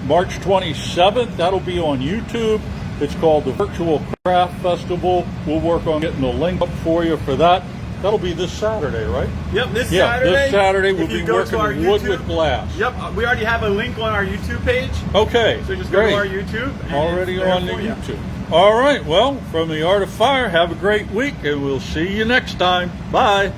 March 27th, that'll be on YouTube. It's called the Virtual Craft Festival. We'll work on getting the link up for you for that. That'll be this Saturday, right? Yep, this Saturday. This Saturday we'll be go working to wood YouTube, with glass. Yep, we already have a link on our YouTube page. Okay, So just great. go to our YouTube. And Already it's there on the for you. YouTube. All right, well, from the Art of Fire, have a great week, and we'll see you next time. Bye.